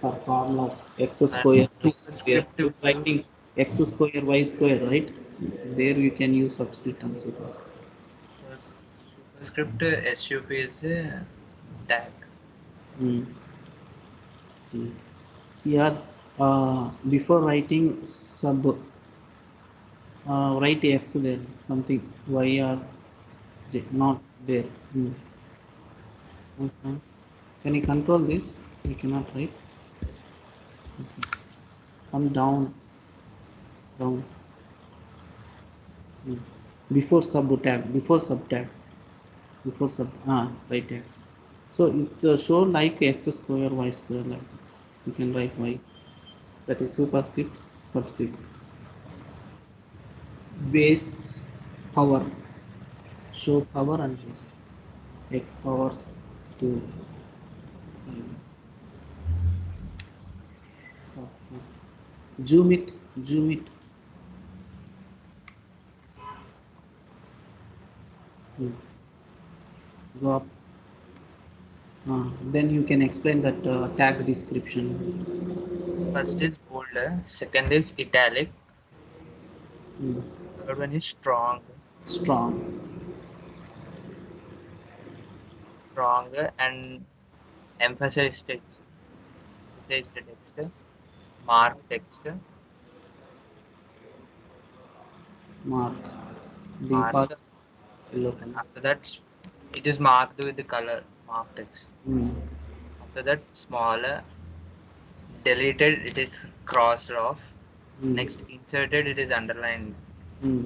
For formulas, x square, y square. Superscript You view. writing x square, y square, right? There you can use subscript and superscript. Superscript SUP is a tag. Hmm. Yes. See here, before writing sub, write x there, something y are not there. Hmm. Okay. Can you control this? You cannot write. Okay. Come down, down. Hmm. Before sub tab, before sub right x. So it show like x square, y square, like that. You can write y. That is superscript, subscript. Base power, show power and base. X powers 2. Zoom it, zoom it. Hmm. Go up. Then you can explain that tag description. First is bold, second is italic, Hmm. third one is strong, Strong. and emphasize text, mark text, Mark. mark. Default yellow color. After that, it is marked with the color mark text. Hmm. After that, smaller, deleted, it is crossed off. Hmm. Next, inserted, it is underlined. Hmm.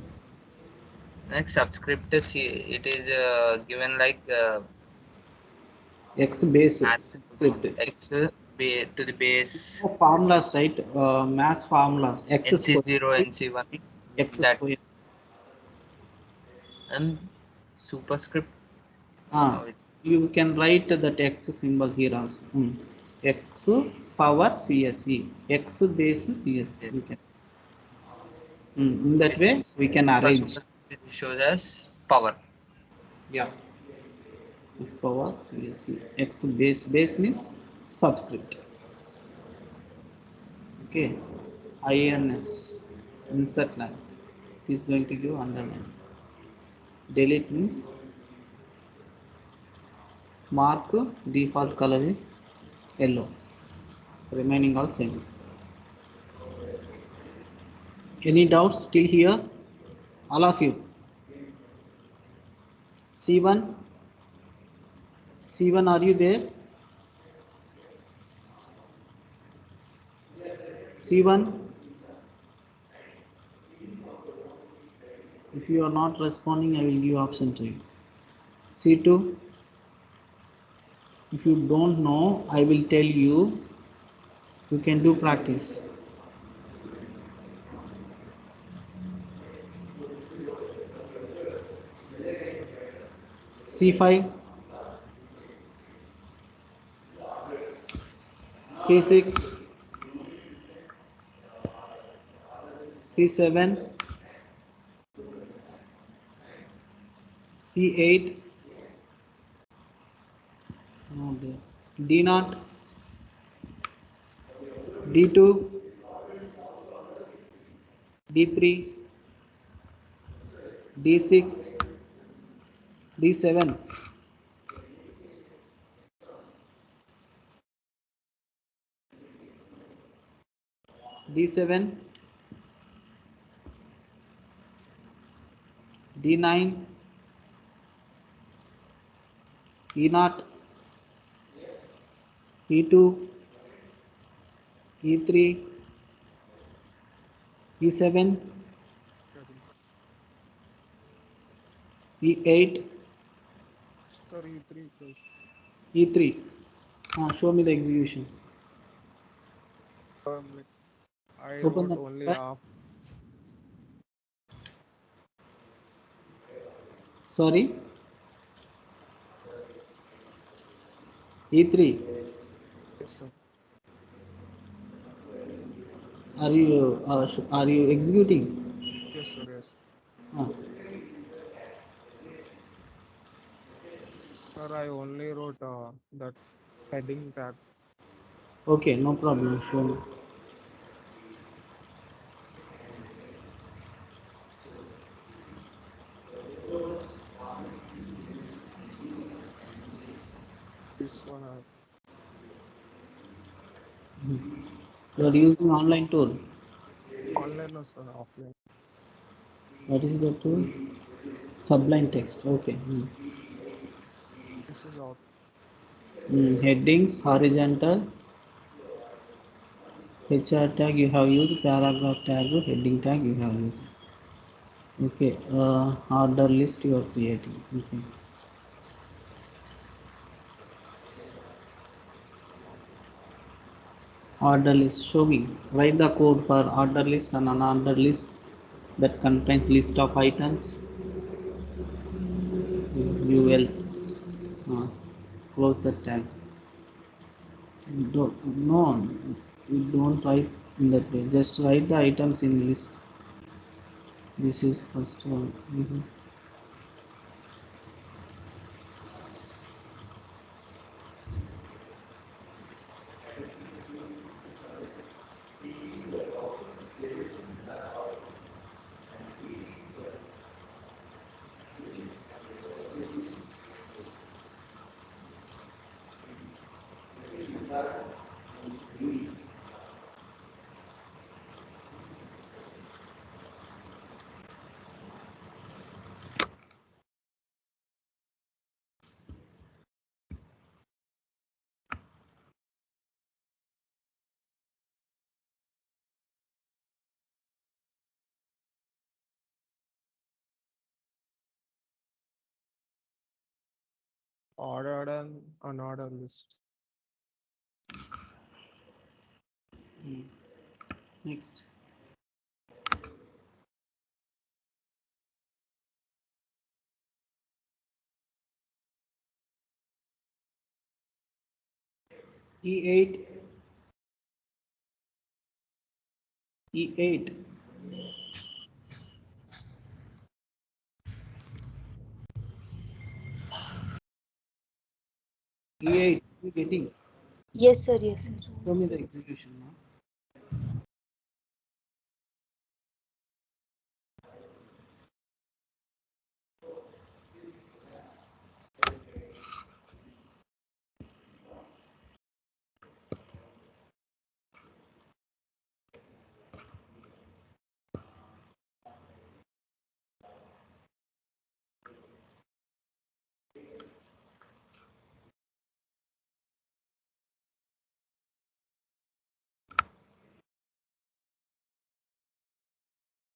Next, subscript, it is given like X base mass script. x to the base Formulas, right? Mass formulas. X square. NC0, NC1, X that, square. and superscript. Ah, It you can write that X symbol here also. X power CSE. X base CSE. is You can. In that way, this we can for arrange. superscript it shows as power. Yeah. X power CSE. X base means subscript. Okay. INS. Insert line. It is going to give underline. Delete means mark default color is yellow. Remaining all same. Any doubts till here? All of you. C1, C1, are you there? C1, if you are not responding, I will give option to you. C2, if you don't know, I will tell you. You can do practice. C5, C6, C7, C8, no there. D0, D2, D3, D6, D7, D7, D9, E0, E2, E3, E7, E8, Sir, E3 plus. E3. Show me the execution. Like, I Open wrote the only file. half. Sorry, E3. Yes, sir. Are you executing? Yes, sir. Yes. Ah, Sir, I only wrote that heading tag. okay, no problem. Show me. This one, You are this is using online tool. online or sir, offline. What is the tool? Sublime text. Okay. This is out. Headings, horizontal, HR tag you have used, paragraph tag, heading tag you have used. Okay. Order list you are creating. Okay. Order list. Show me. Write the code for order list and unordered list that contains list of items. You will close the tag. No, you don't write in that way. Just write the items in list. This is first one. Ordered and unordered list. Next. E8. E8. E8. You getting? Yes, sir. Yes, sir. Show me the execution now.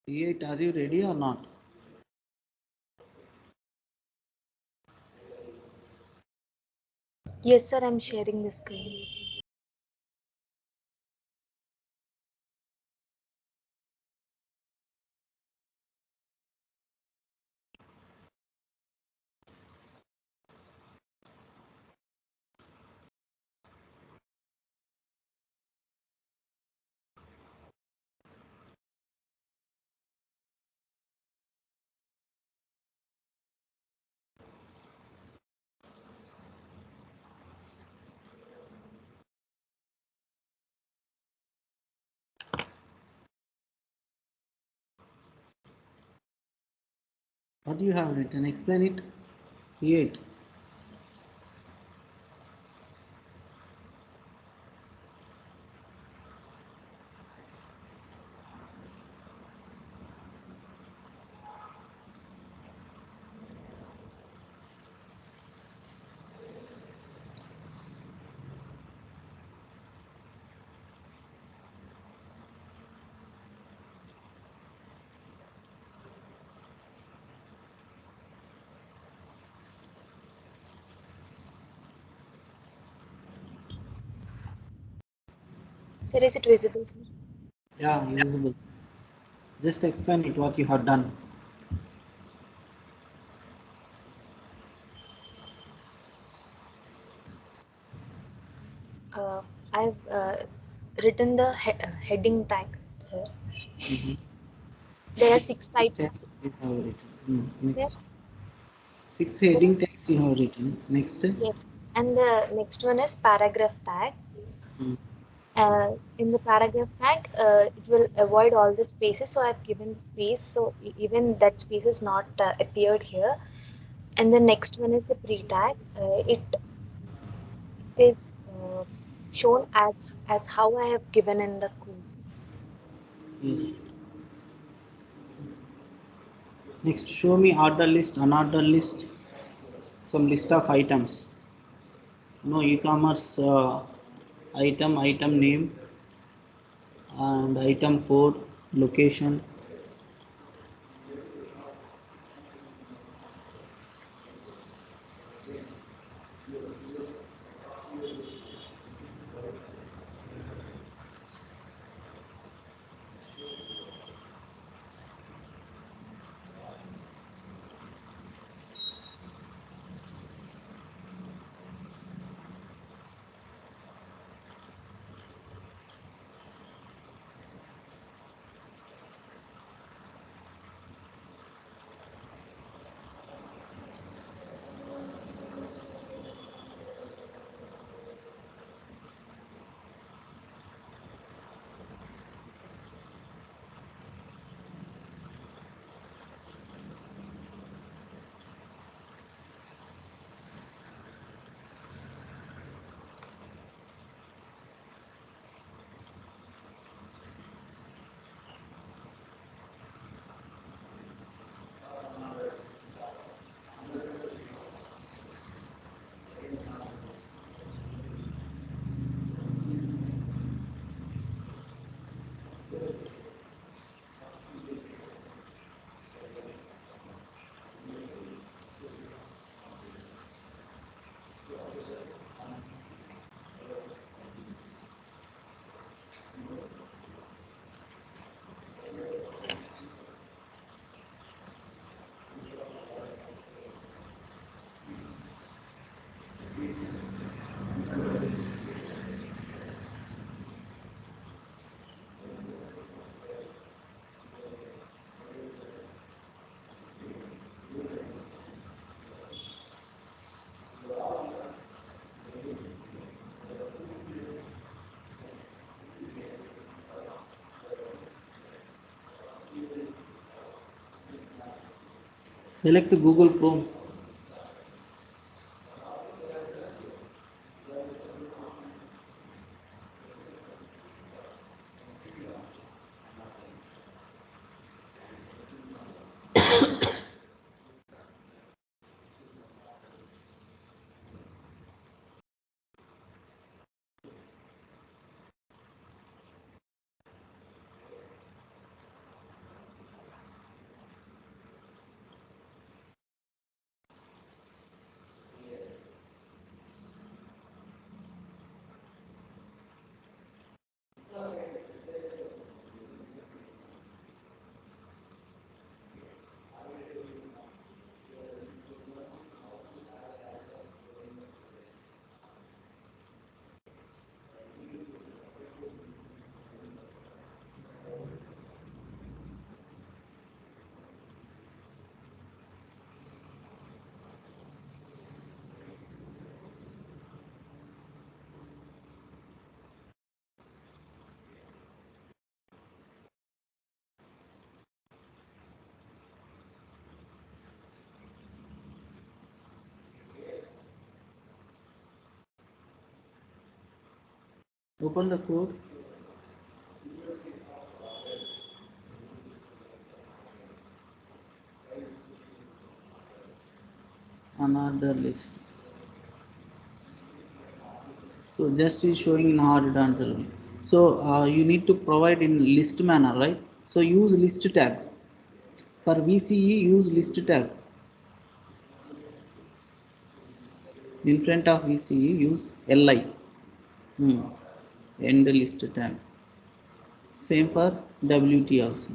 E8, are you ready or not? Yes, sir. I'm sharing the screen. What you have written? Explain it. E8. Sir, is it visible, sir? Yeah, visible. Just explain it what you have done. I've written the heading tag, sir. Mhm. There are 6 types of, Text you have written. sir. Next. 6 There heading are, text you have written. Next. yes. And the next one is paragraph tag. Mm. In the paragraph tag, it will avoid all the spaces. So I've given the space. So even that space is not appeared here. And the next one is the pre-tag. It is shown as how I have given in the code. Yes. Next, show me order list, unordered list, some list of items. No e-commerce item name and item code, location. Select Google Chrome. Open the code. Another list. So just is showing in hard answer. So you need to provide in list manner, right? So use list tag. For VCE, use list tag. In front of VCE, use LI. End list tag. Same for WT also.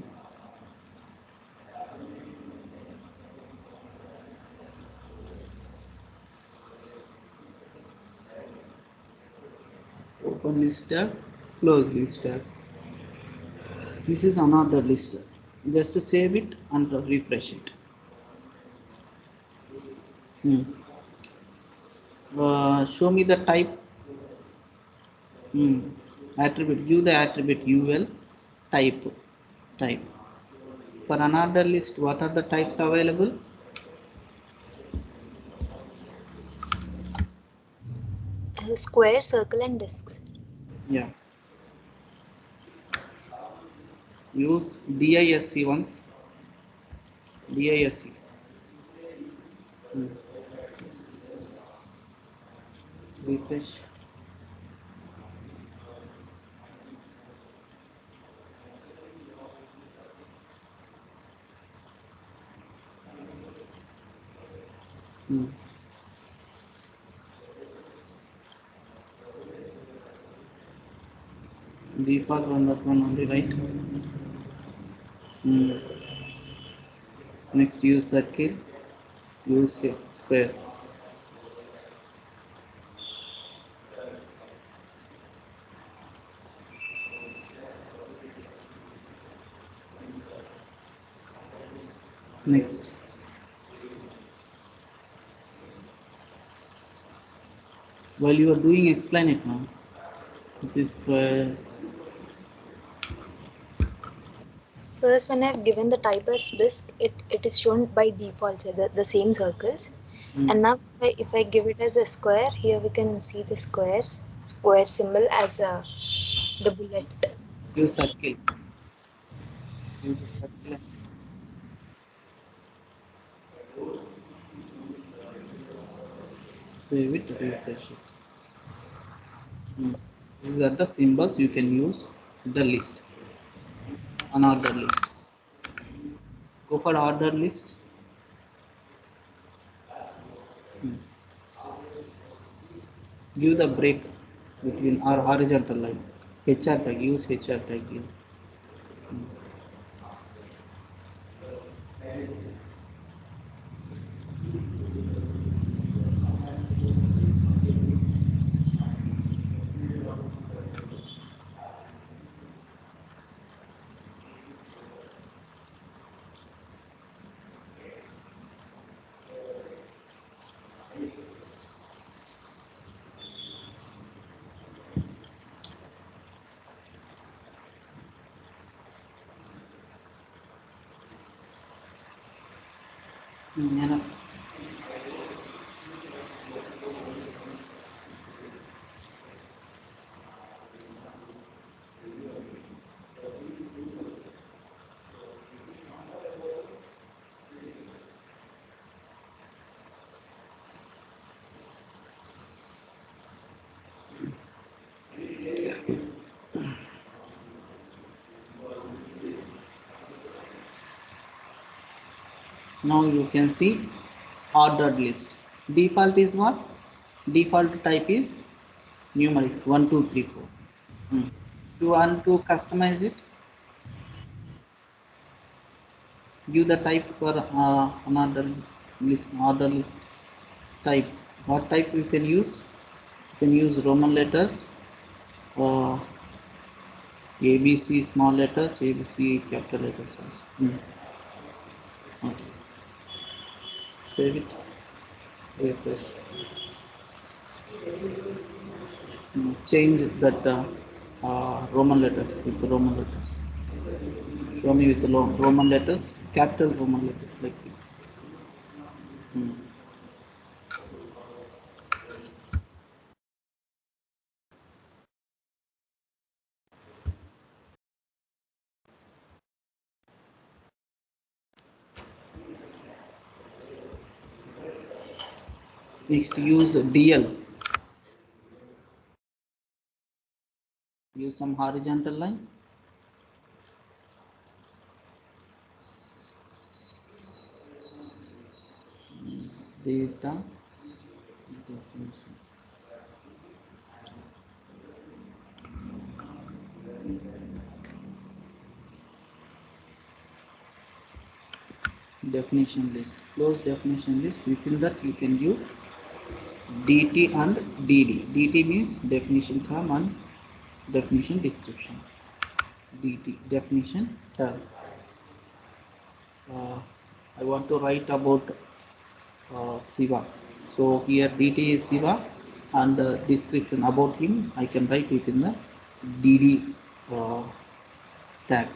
Open list tag, close list tag. This is another list. Just save it and refresh it. Show me the type. Attribute. Give the attribute UL type. For another list, what are the types available? Square, circle, and discs. Yeah. Use DISC once. DISC. Refresh. Default on that one only, right? Next, use circle. Use square. Next. While you are doing, explain it now. This is square. First, when I've given the type as disk, it is shown by default, so the same circles. And now if I give it as a square, here we can see the square symbol as the bullet. Use circle. Use the circle. Save it, refresh it. These are the symbols you can use the list. Another list. Go for order list. Give the break between our horizontal line. HR tag. Use HR tag here. Now you can see ordered list. Default is what? Default type is numerics 1, 2, 3, 4. You want to customize it? Give the type for another list, order list type. What type you can use? You can use Roman letters, ABC small letters, ABC capital letters also. Okay. Save it. Refresh. Change that Roman letters with Roman letters. Show me with the Roman letters, capital Roman letters like this. Next, use DL. Use some horizontal line. Data definition. definition list, close definition list. Within that you can give dt and dd. dt means definition term and definition description. dt definition term. I want to write about Siva. So here dt is Siva and the description about him I can write within the dd tag.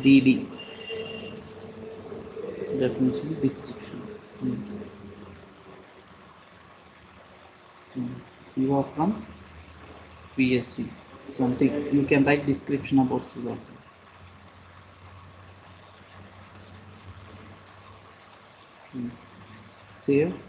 dd definition description. Siva from PSC. Something you can write description about Siva. Save.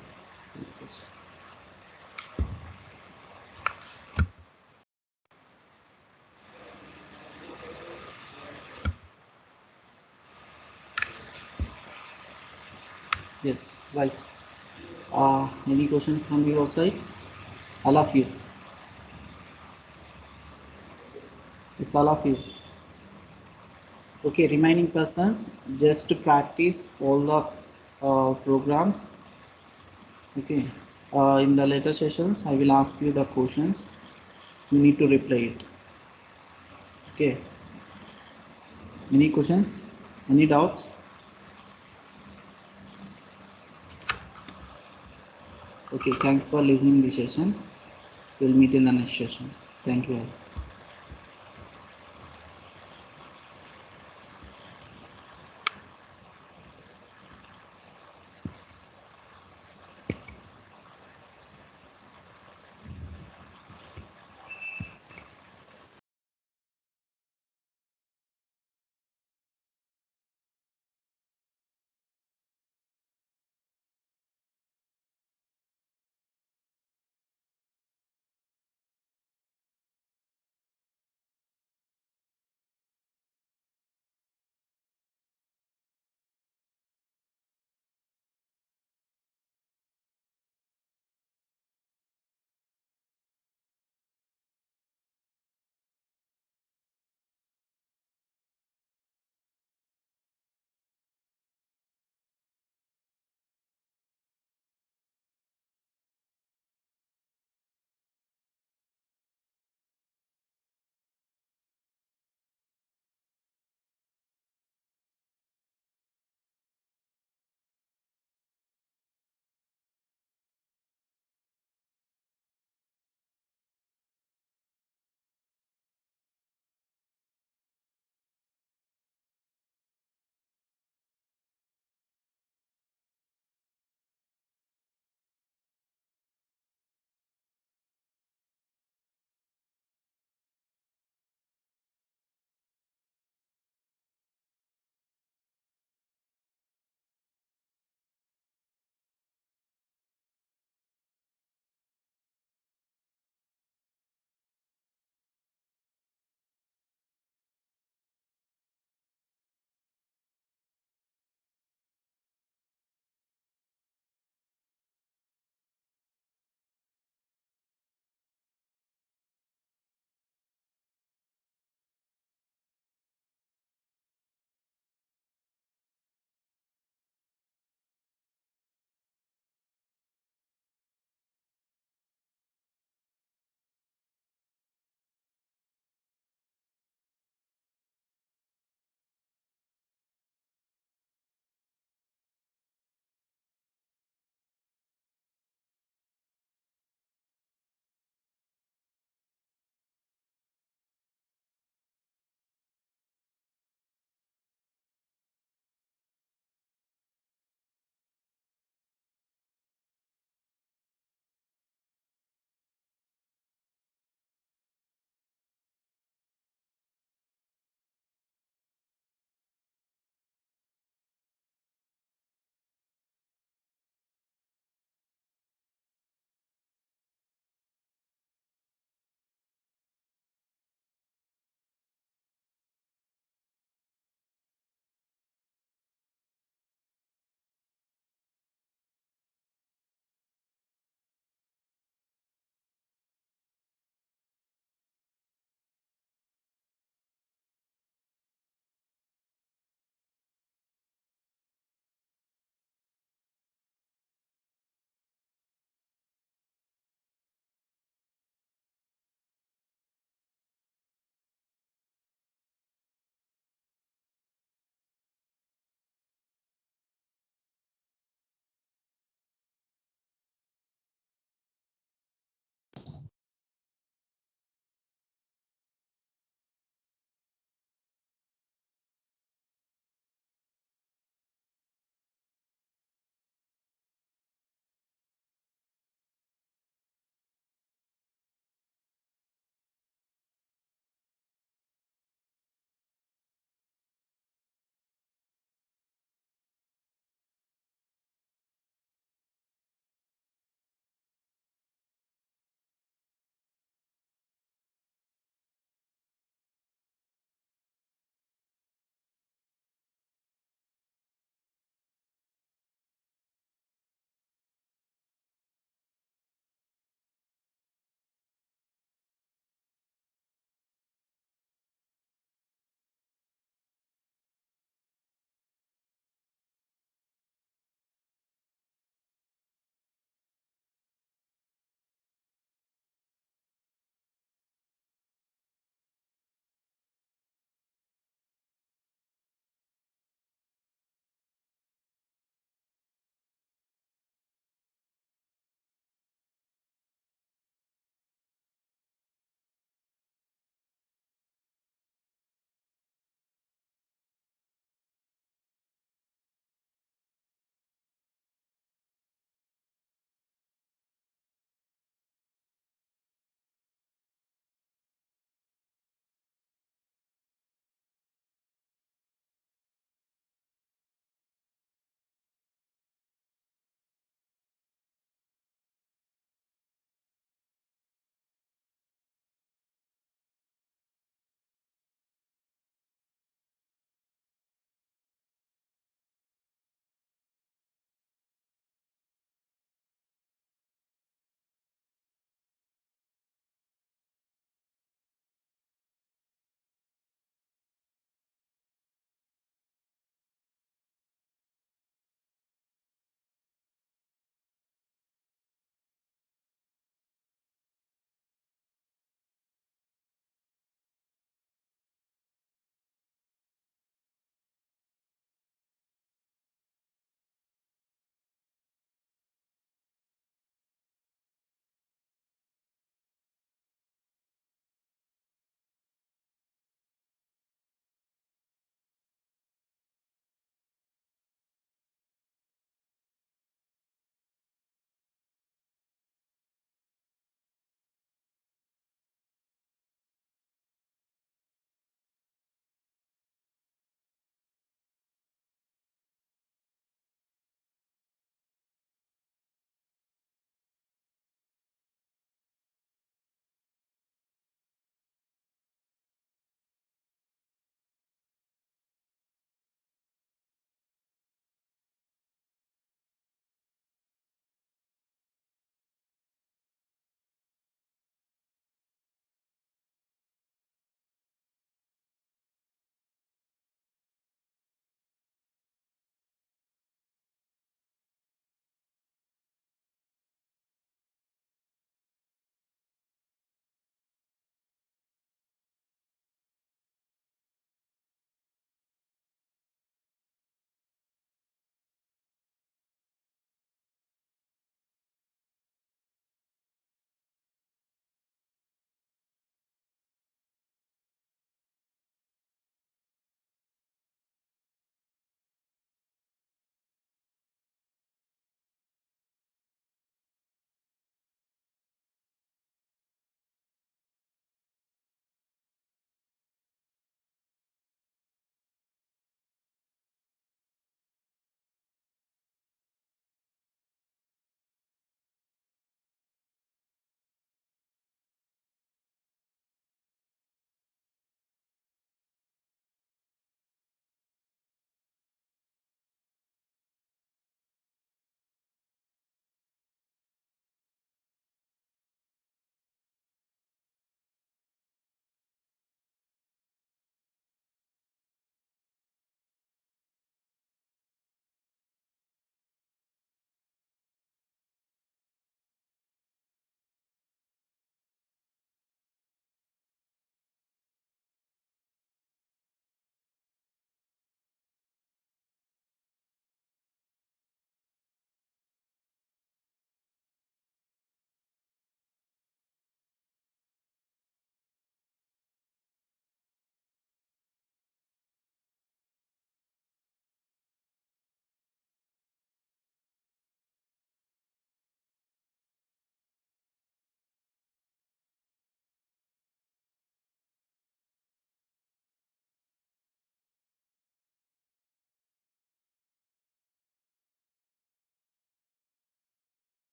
Yes, right. Any questions from your side? All of you. It's all of you. Okay, remaining persons, just to practice all the programs. Okay, in the later sessions, I will ask you the questions. You need to reply it. Okay. Any questions? Any doubts? Okay, thanks for listening the session. We'll meet in the next session. Thank you all.